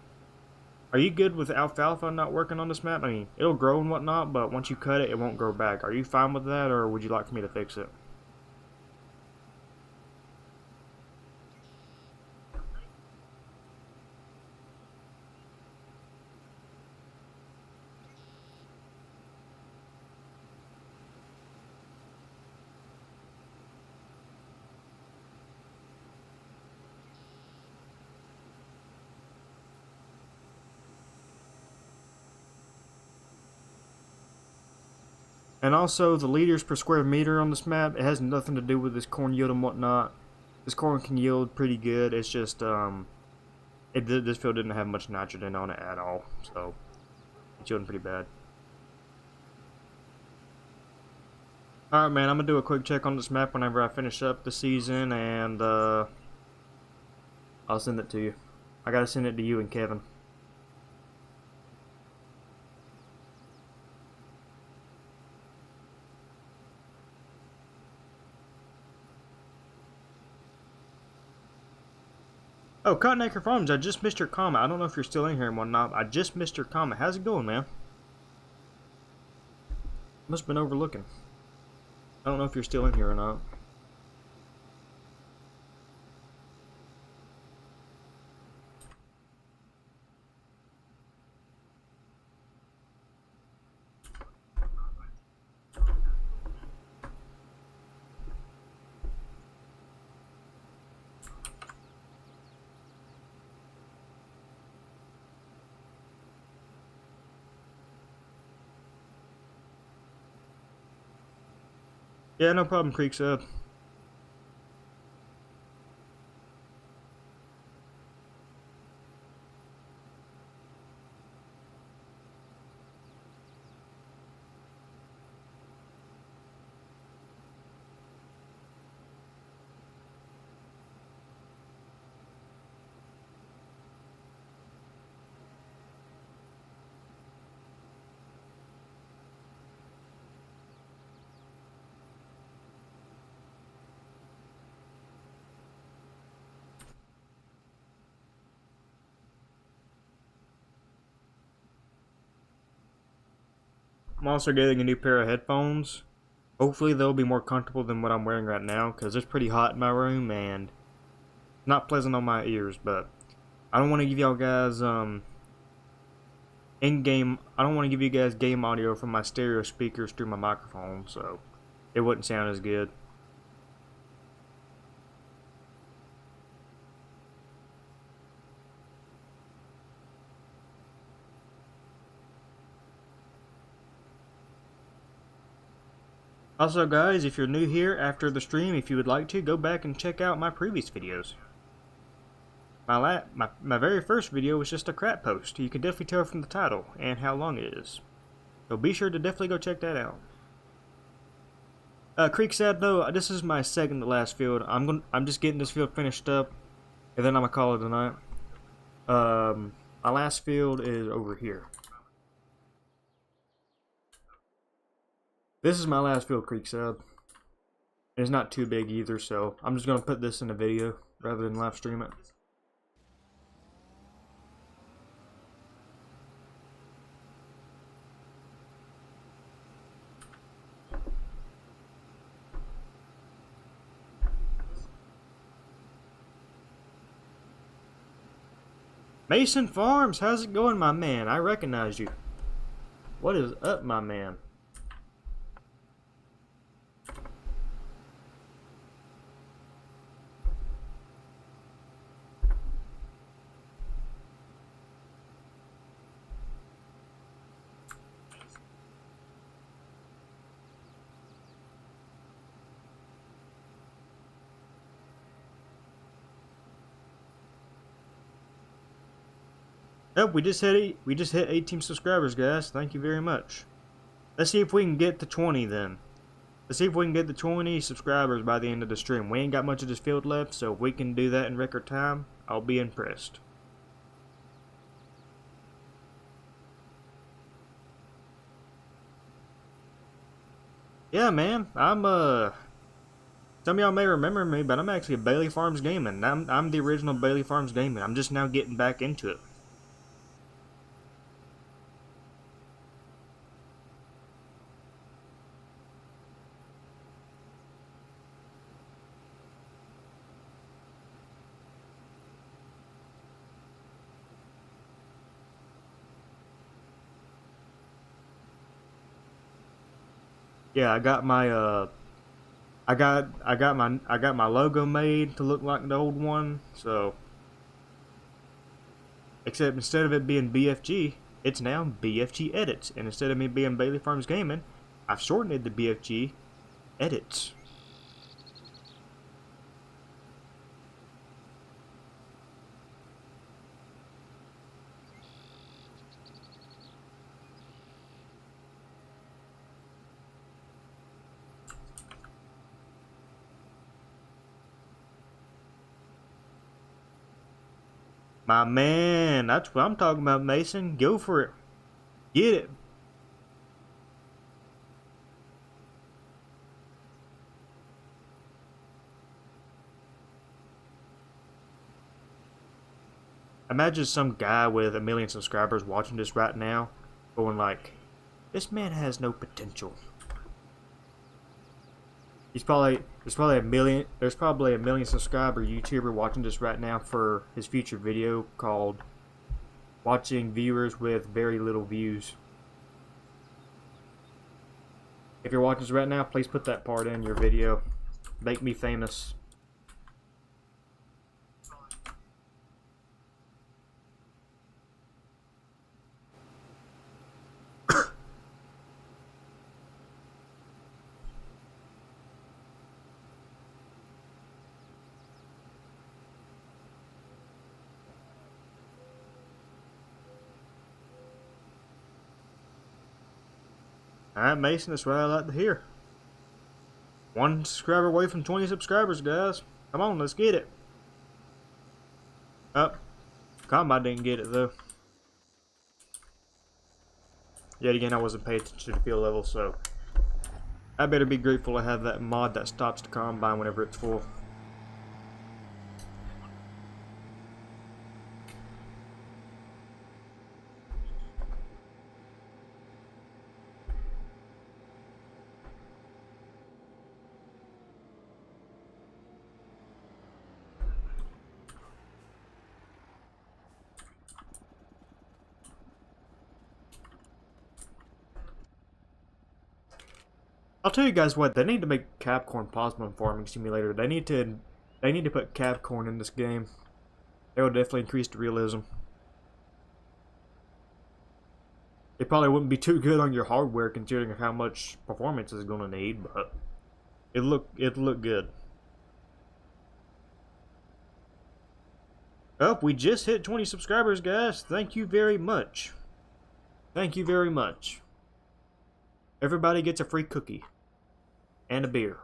are you good with alfalfa not working on this map? I mean, it'll grow and whatnot, but once you cut it, it won't grow back. Are you fine with that, or would you like for me to fix it? And also, the liters per square meter on this map, it has nothing to do with this corn yield and whatnot. This corn can yield pretty good. It's just, this field didn't have much nitrogen on it at all, so it's yielding pretty bad. Alright, man, I'm gonna do a quick check on this map whenever I finish up the season, and, I'll send it to you. I gotta send it to you and Kevin. Oh, Cottonacre Farms, I just missed your comment. I don't know if you're still in here and whatnot. I just missed your comment. How's it going, man? Must have been overlooking. I don't know if you're still in here or not. Yeah, no problem, Creek Sub. I'm also getting a new pair of headphones. Hopefully they'll be more comfortable than what I'm wearing right now, because it's pretty hot in my room and not pleasant on my ears, but I don't want to give y'all guys in-game, I don't want to give you guys game audio from my stereo speakers through my microphone, so it wouldn't sound as good. Also guys, if you're new here after the stream, if you would like to, go back and check out my previous videos. My very first video was just a crap post. You can definitely tell from the title and how long it is. So be sure to definitely go check that out. Creekside though, this is my second to last field. I'm just getting this field finished up, and then I'm gonna call it a night. My last field is over here. This is my last field, Creekside. It's not too big either, so I'm just gonna put this in a video rather than live stream it. Mason Farms, how's it going, my man? I recognize you. What is up, my man? Yep, we just hit 18 subscribers, guys. Thank you very much. Let's see if we can get to 20 then. Let's see if we can get to 20 subscribers by the end of the stream. We ain't got much of this field left, so if we can do that in record time, I'll be impressed. Yeah, man. Some of y'all may remember me, but I'm actually Bailey Farms Gaming. I'm the original Bailey Farms Gaming. I'm just now getting back into it. Yeah, I got my I got my logo made to look like the old one, so except instead of it being BFG, it's now BFG Edits, and instead of me being Bailey Farms Gaming, I've shortened it to BFG Edits. My man, that's what I'm talking about, Mason. Go for it. Get it. Imagine some guy with 1 million subscribers watching this right now, going like, this man has no potential. There's probably a million subscriber YouTuber watching this right now for his future video called watching viewers with very little views. If you're watching this right now, please put that part in your video. Make me famous. Alright, Mason, that's what I like to hear. 1 subscriber away from 20 subscribers, guys. Come on, let's get it. Oh, Combine didn't get it, though. Yet again, I wasn't paying attention to the field level, so I better be grateful I have that mod that stops the Combine whenever it's full. I'll tell you guys what, they need to make Capcorn Plasma Farming Simulator. They need to put Capcorn in this game. It will definitely increase the realism. It probably wouldn't be too good on your hardware considering how much performance it's going to need, but it'll look good. Oh, we just hit 20 subscribers, guys. Thank you very much. Thank you very much. Everybody gets a free cookie. And a beer.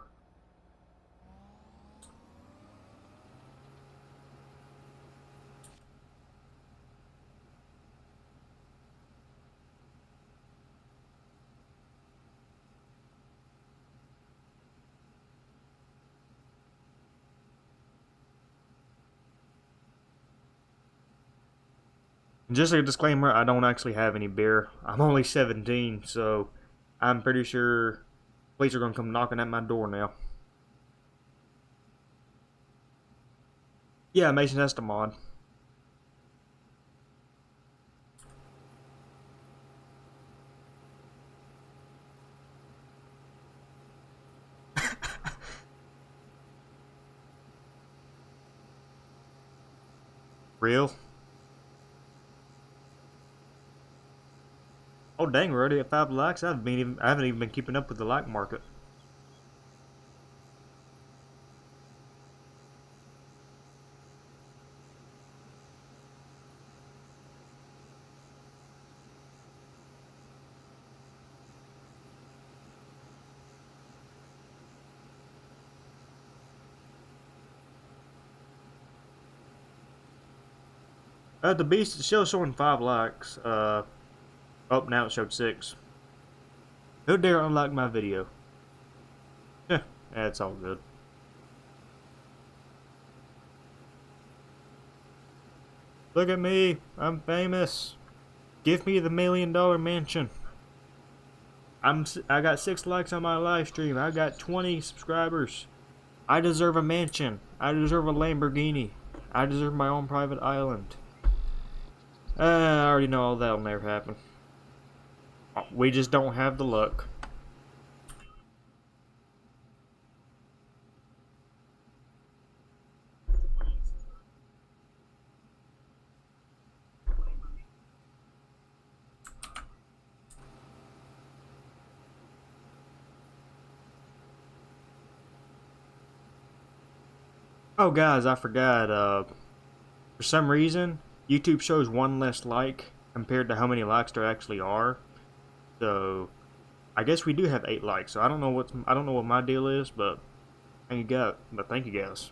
Just a disclaimer, I don't actually have any beer. I'm only 17, so I'm pretty sure police are going to come knocking at my door now. Yeah, Mason has to mod. Real? Oh dang, we're already at 5 likes. I haven't even been keeping up with the like market. The Beast is still showing 5 likes. Oh, now it showed 6. Who dare unlike my video? Yeah, it's all good. Look at me, I'm famous. Give me the $1 million mansion. I got 6 likes on my live stream. I got 20 subscribers. I deserve a mansion. I deserve a Lamborghini. I deserve my own private island. I already know all that'll never happen. We just don't have the luck. Oh guys, I forgot, for some reason, YouTube shows 1 less like compared to how many likes there actually are. So, I guess we do have 8 likes. So I don't know what my deal is, but thank you guys.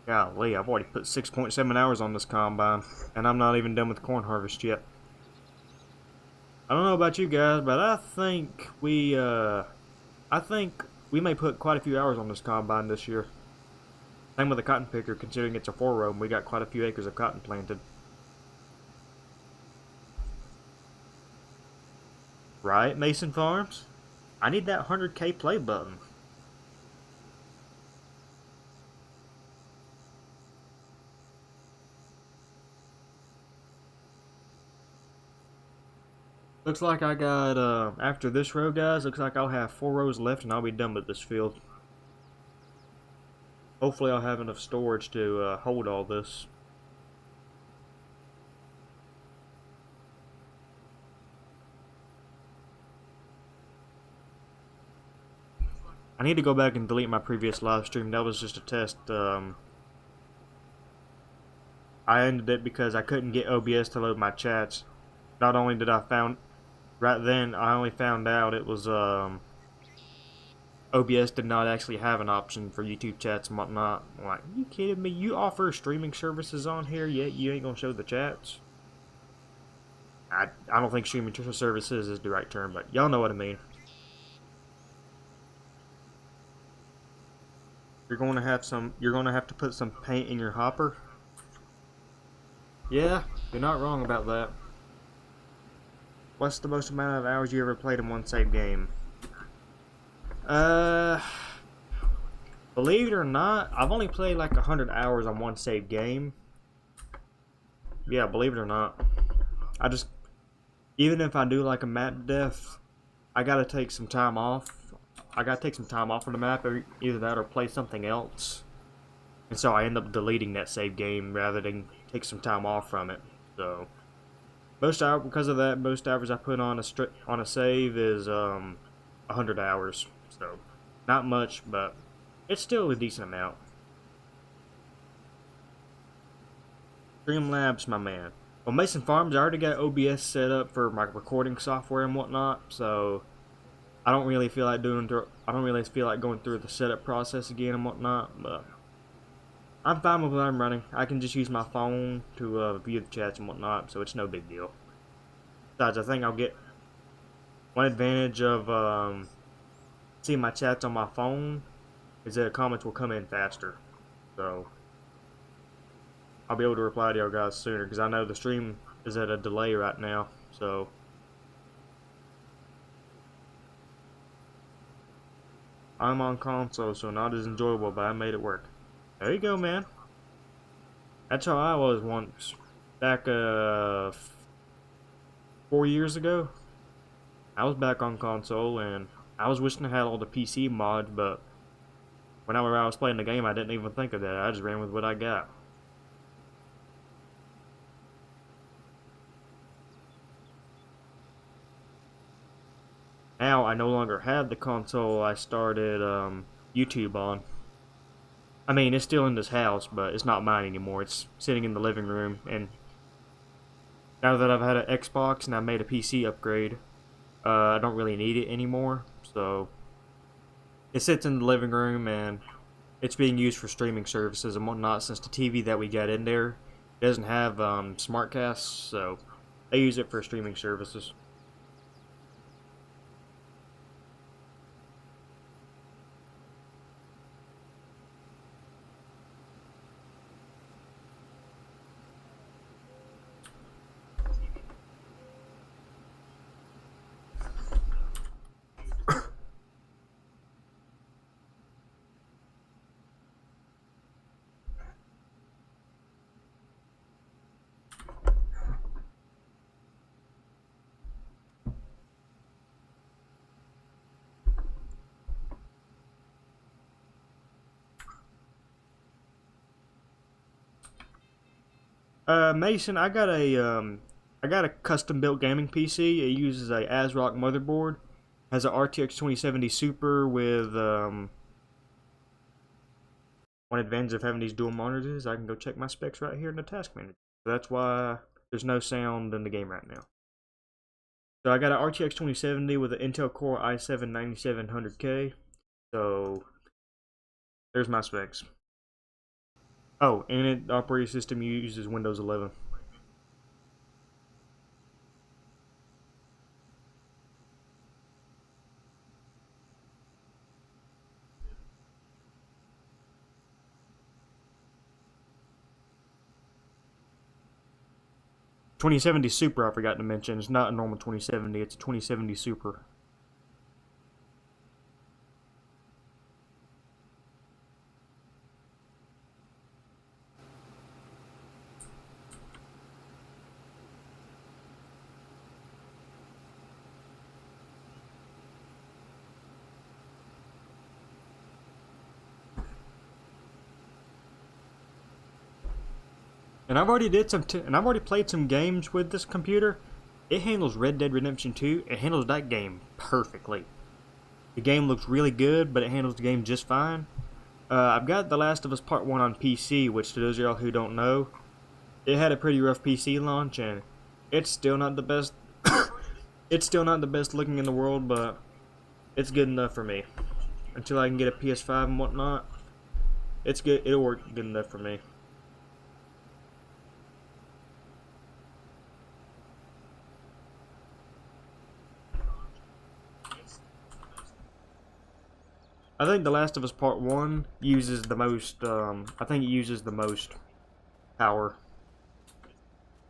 Golly, I've already put 6.7 hours on this combine, and I'm not even done with corn harvest yet. I don't know about you guys, but I think we may put quite a few hours on this combine this year. Same with the cotton picker, considering it's a 4-row and we got quite a few acres of cotton planted. Right, Mason Farms? I need that 100K play button. Looks like I got, after this row, guys, looks like I'll have 4 rows left and I'll be done with this field. Hopefully I'll have enough storage to hold all this. I need to go back and delete my previous live stream. That was just a test. I ended it because I couldn't get OBS to load my chats. Not only did I found... Right then, I only found out it was, OBS did not actually have an option for YouTube chats and whatnot. I'm like, you kidding me? You offer streaming services on here, yet you ain't gonna show the chats? I don't think streaming services is the right term, but y'all know what I mean. You're gonna have to put some paint in your hopper. Yeah, you're not wrong about that. What's the most amount of hours you ever played in one save game? Believe it or not, I've only played like 100 hours on one save game. Yeah, believe it or not. Even if I do like a map death, I gotta take some time off. I gotta take some time off from the map, either that or play something else. and so I end up deleting that save game rather than take some time off from it. So because of that, most hours I put on a save is 100 hours. So not much, but it's still a decent amount. Streamlabs, my man. Well, Mason Farms, I already got OBS set up for my recording software and whatnot, so I don't really feel like going through the setup process again and whatnot. But I'm fine with what I'm running. I can just use my phone to view the chats and whatnot, so it's no big deal. Besides, I think I'll get one advantage of seeing my chats on my phone is that the comments will come in faster. So I'll be able to reply to y'all guys sooner, because I know the stream is at a delay right now. So I'm on console, so not as enjoyable, but I made it work. There you go, man. That's how I was once. Back 4 years ago. I was back on console, and I was wishing I had all the PC mods, but whenever I was playing the game, I didn't even think of that. I just ran with what I got. Now I no longer have the console I started YouTube on. I mean, it's still in this house, but it's not mine anymore. It's sitting in the living room, and now that I've had an Xbox and I made a PC upgrade, I don't really need it anymore. So it sits in the living room, and it's being used for streaming services and whatnot, since the TV that we got in there doesn't have SmartCast, so they use it for streaming services. Mason, I got a custom built gaming PC. It uses a ASRock motherboard. Has an RTX 2070 Super with one advantage of having these dual monitors is I can go check my specs right here in the task manager. So that's why there's no sound in the game right now. So I got an RTX 2070 with an Intel Core i7-9700K. So there's my specs. Oh, and the operating system uses Windows 11. '2070 Super, I forgot to mention. It's not a normal 2070, it's a 2070 Super. And I've already played some games with this computer. It handles Red Dead Redemption 2. It handles that game perfectly. The game looks really good, but it handles the game just fine. I've got The Last of Us Part 1 on PC, which to those of y'all who don't know, it had a pretty rough PC launch, and it's still not the best. It's still not the best looking in the world, but it's good enough for me. Until I can get a PS5 and whatnot, it's good. It'll work good enough for me. I think The Last of Us Part 1 uses the most, I think it uses the most power.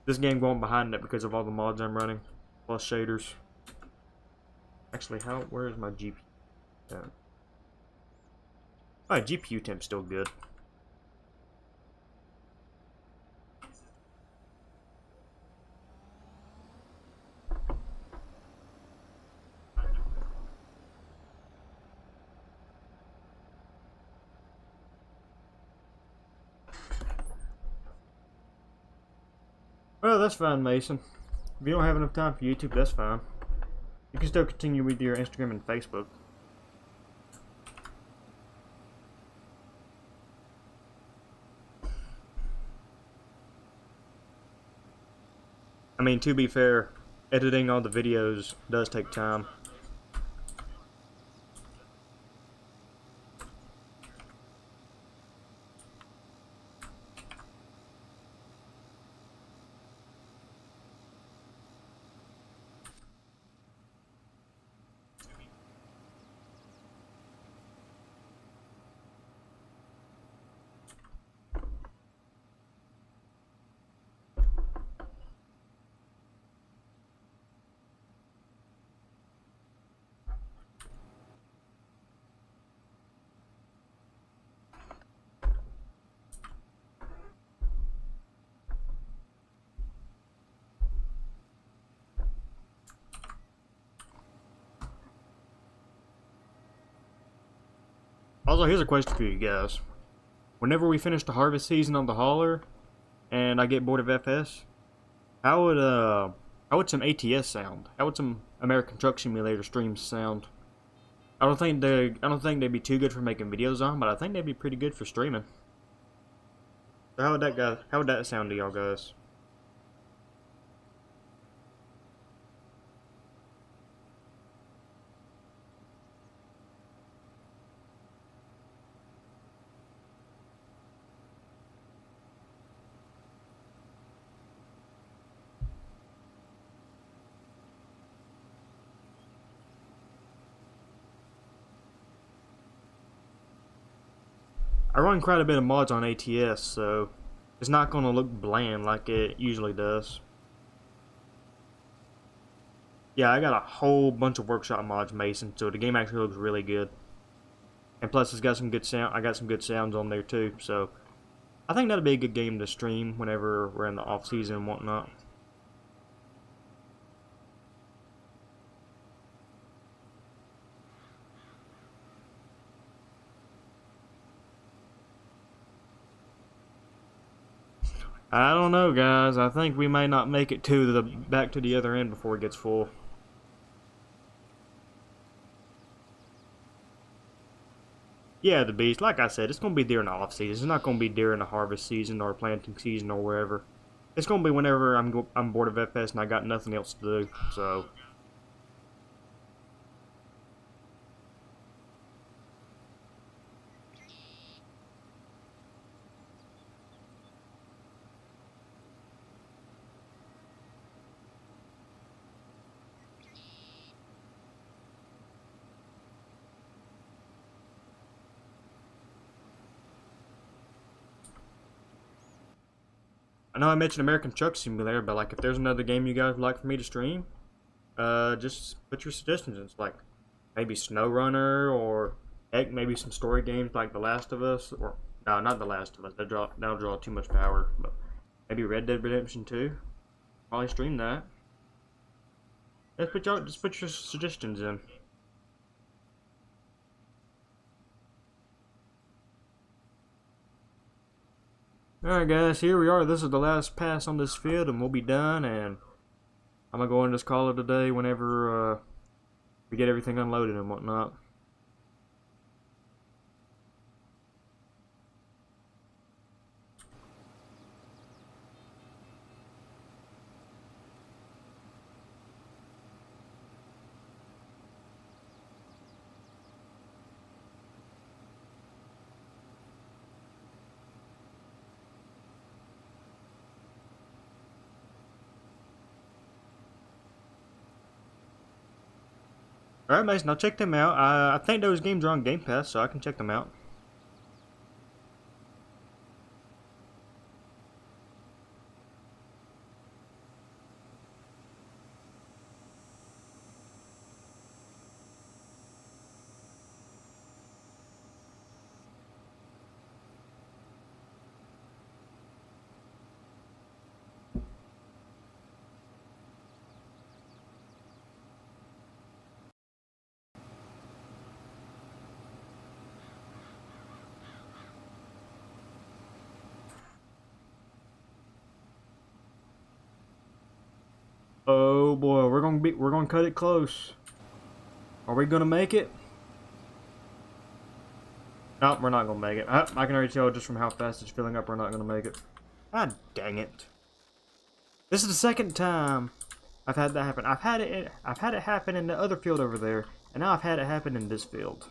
This game going behind it because of all the mods I'm running, plus shaders. Actually, where is my GPU? My GPU temp's still good. Oh, that's fine, Mason. If you don't have enough time for YouTube, that's fine. You can still continue with your Instagram and Facebook. I mean, to be fair, editing all the videos does take time. Also, here's a question for you guys. Whenever we finish the harvest season on the Holler, and I get bored of FS, how would some ATS sound? How would some American Truck Simulator streams sound? I don't think they'd be too good for making videos on, but I think they'd be pretty good for streaming. So how would that sound to y'all guys? I run quite a bit of mods on ATS, so it's not going to look bland like it usually does. Yeah, I got a whole bunch of workshop mods, Mason, so the game actually looks really good. And plus, it's got some good sound. I got some good sounds on there too, so I think that'll be a good game to stream whenever we're in the off season and whatnot. I don't know, guys. I think we may not make it to the back to the other end before it gets full. Yeah, the beast. Like I said, it's gonna be during the off season. It's not gonna be during the harvest season or planting season or wherever. It's gonna be whenever I'm bored of FS and I got nothing else to do. So. I know I mentioned American Truck Simulator, but like if there's another game you guys would like for me to stream, just put your suggestions in. It's like maybe SnowRunner or heck, maybe some story games like The Last of Us, or no, not The Last of Us. That'll draw too much power. But maybe Red Dead Redemption 2. Probably stream that. Just put your suggestions in. Alright guys, here we are. This is the last pass on this field and we'll be done, and I'm gonna go and just call it a day whenever we get everything unloaded and whatnot. Alright Mason, I'll check them out. I think those games are on Game Pass, so I can check them out. Oh boy, we're gonna cut it close. Are we gonna make it? Nope, we're not gonna make it. I can already tell just from how fast it's filling up we're not gonna make it. God dang it. This is the second time I've had that happen. I've had it happen in the other field over there, and now I've had it happen in this field.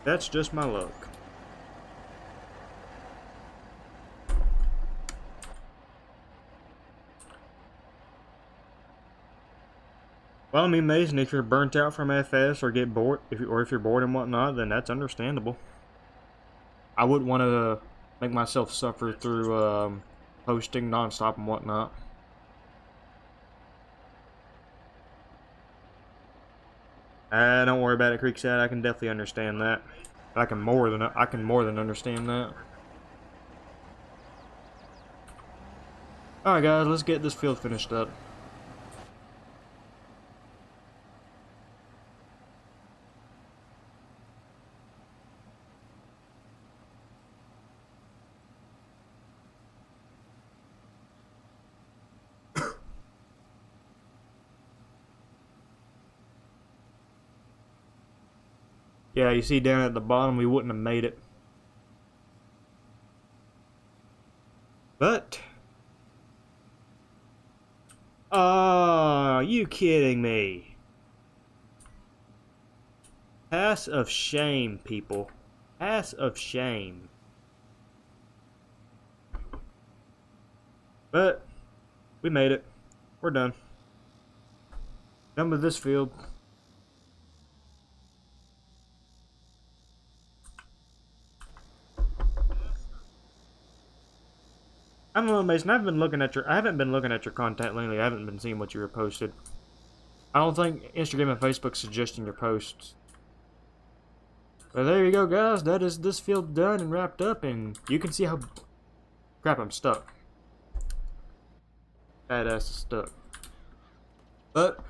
That's just my luck. Well, I mean, Mason, if you're burnt out from FS or get bored, if you're bored and whatnot, then that's understandable. I wouldn't want to make myself suffer through posting nonstop and whatnot. Don't worry about it, Creekside. I can definitely understand that. I can more than understand that. All right, guys, let's get this field finished up. Yeah, you see down at the bottom, we wouldn't have made it. But... oh, you kidding me? Pass of shame, people. Pass of shame. But, we made it. We're done. Done with this field. I'm a little amazed. I haven't been looking at your content lately. I haven't been seeing what you were posted. I don't think Instagram and Facebook suggesting your posts. But there you go, guys. That is this field done and wrapped up, and you can see how... crap, I'm stuck. Badass is stuck. But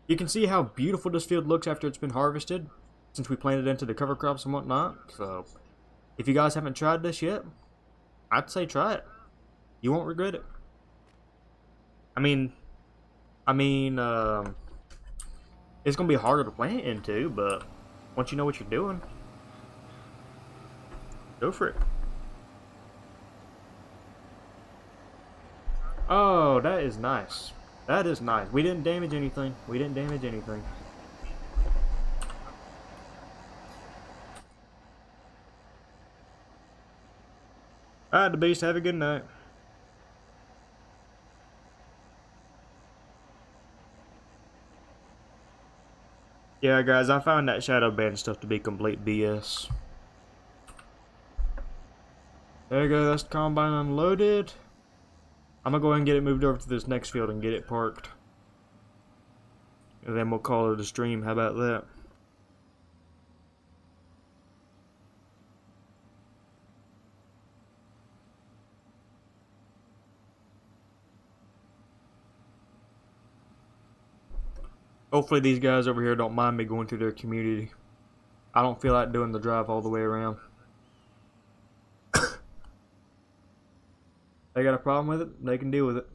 you can see how beautiful this field looks after it's been harvested, since we planted into the cover crops and whatnot. So, if you guys haven't tried this yet, I'd say try it. You won't regret it. I mean, it's gonna be harder to plant into, but once you know what you're doing, go for it. Oh, that is nice. That is nice. We didn't damage anything. Alright, the beast, have a good night. Yeah, guys, I found that shadow band stuff to be complete BS. There you go, that's the combine unloaded. I'm gonna go ahead and get it moved over to this next field and get it parked. And then we'll call it a stream, how about that? Hopefully these guys over here don't mind me going through their community. I don't feel like doing the drive all the way around. They got a problem with it, they can deal with it.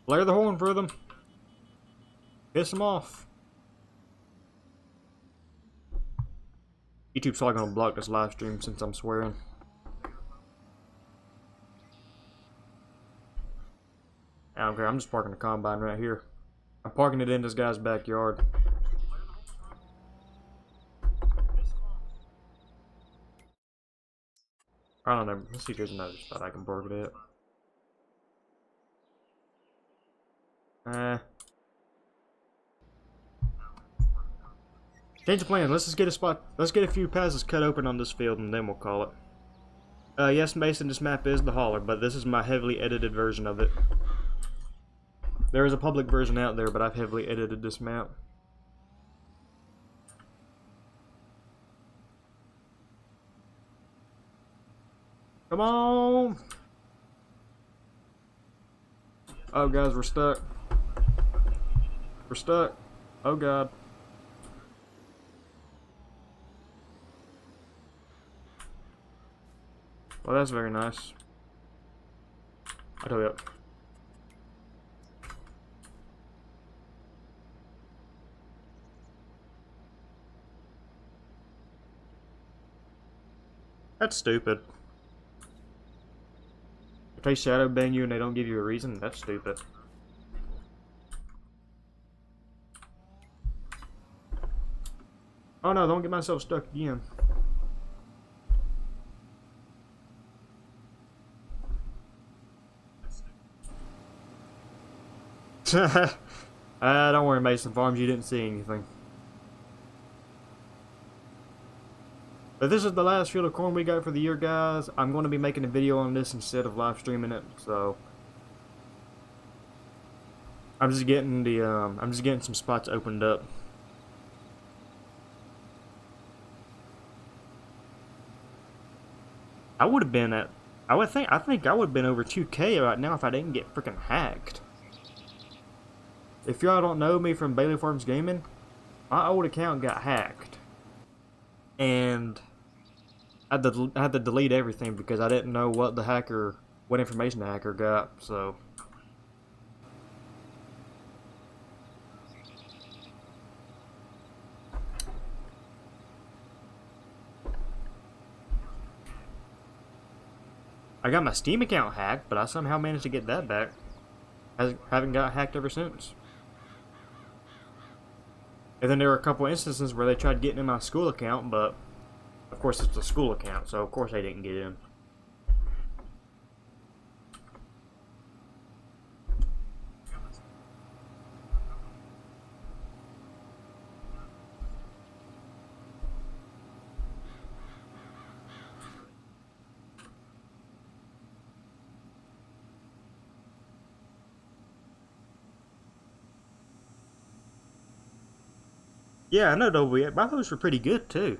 Blare the horn for them. Piss them off. YouTube's probably gonna block this live stream since I'm swearing. I don't care, I'm just parking the combine right here. I'm parking it in this guy's backyard. I don't know, let's see if there's another spot I can park it at. Change the plan, let's just get a spot, let's get a few passes cut open on this field and then we'll call it. Yes, Mason, this map is the Holler, but this is my heavily edited version of it. There is a public version out there, but I've heavily edited this map. Come on! Oh, guys, we're stuck. We're stuck. Oh, God. Well, that's very nice. I tell you what. That's stupid. If they shadow ban you and they don't give you a reason, that's stupid. Oh no, don't get myself stuck again. Don't worry, Mason Farms, you didn't see anything. But this is the last field of corn we got for the year, guys. I'm going to be making a video on this instead of live streaming it, so I'm just getting some spots opened up. I would have been at, I think I would have been over 2K right now if I didn't get freaking hacked. If y'all don't know me from Bailey Farms Gaming, my old account got hacked, and I had to delete everything because I didn't know what information the hacker got. So I got my Steam account hacked, but I somehow managed to get that back. Haven't got hacked ever since. And then there were a couple instances where they tried getting in my school account, but of course it's a school account, so of course they didn't get in. Yeah, I know though, my those were pretty good too.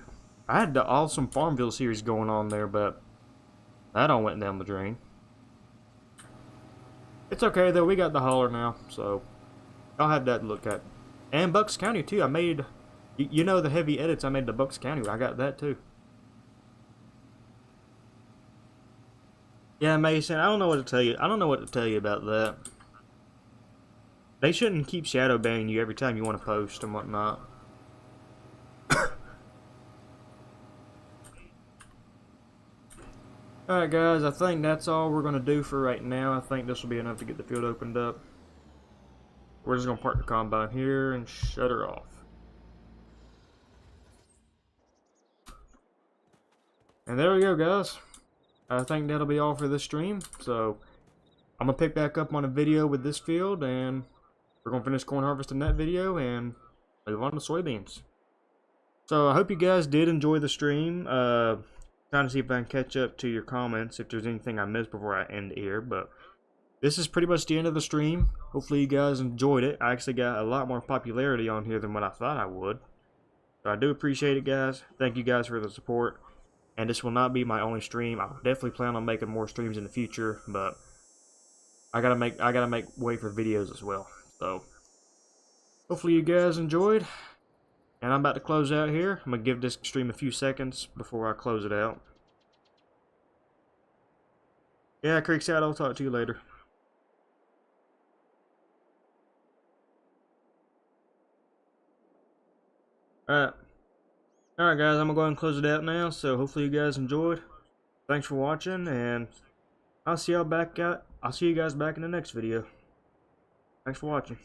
I had the awesome Farmville series going on there, but that all went down the drain. It's okay though, we got the Holler now, so I'll have that to look at. And Bucks County too. I made, you know, the heavy edits I made to Bucks County. I got that too. Yeah, Mason, I don't know what to tell you. I don't know what to tell you about that. They shouldn't keep shadow banning you every time you want to post and whatnot. Alright guys, I think that's all we're going to do for right now. I think this will be enough to get the field opened up. We're just going to park the combine here and shut her off. And there we go, guys. I think that'll be all for this stream. So I'm going to pick back up on a video with this field, and we're going to finish corn harvest in that video and move on to soybeans. So I hope you guys did enjoy the stream. Trying to see if I can catch up to your comments if there's anything I missed before I end here, but this is pretty much the end of the stream. Hopefully you guys enjoyed it. I actually got a lot more popularity on here than what I thought I would. So I do appreciate it, guys. Thank you guys for the support. And this will not be my only stream. I definitely plan on making more streams in the future, but I gotta make way for videos as well. So hopefully you guys enjoyed. And I'm about to close out here. I'm going to give this stream a few seconds before I close it out. Yeah, Creekside, I'll talk to you later. Alright. Alright guys, I'm going to go ahead and close it out now. So hopefully you guys enjoyed. Thanks for watching, and I'll see you guys back in the next video. Thanks for watching.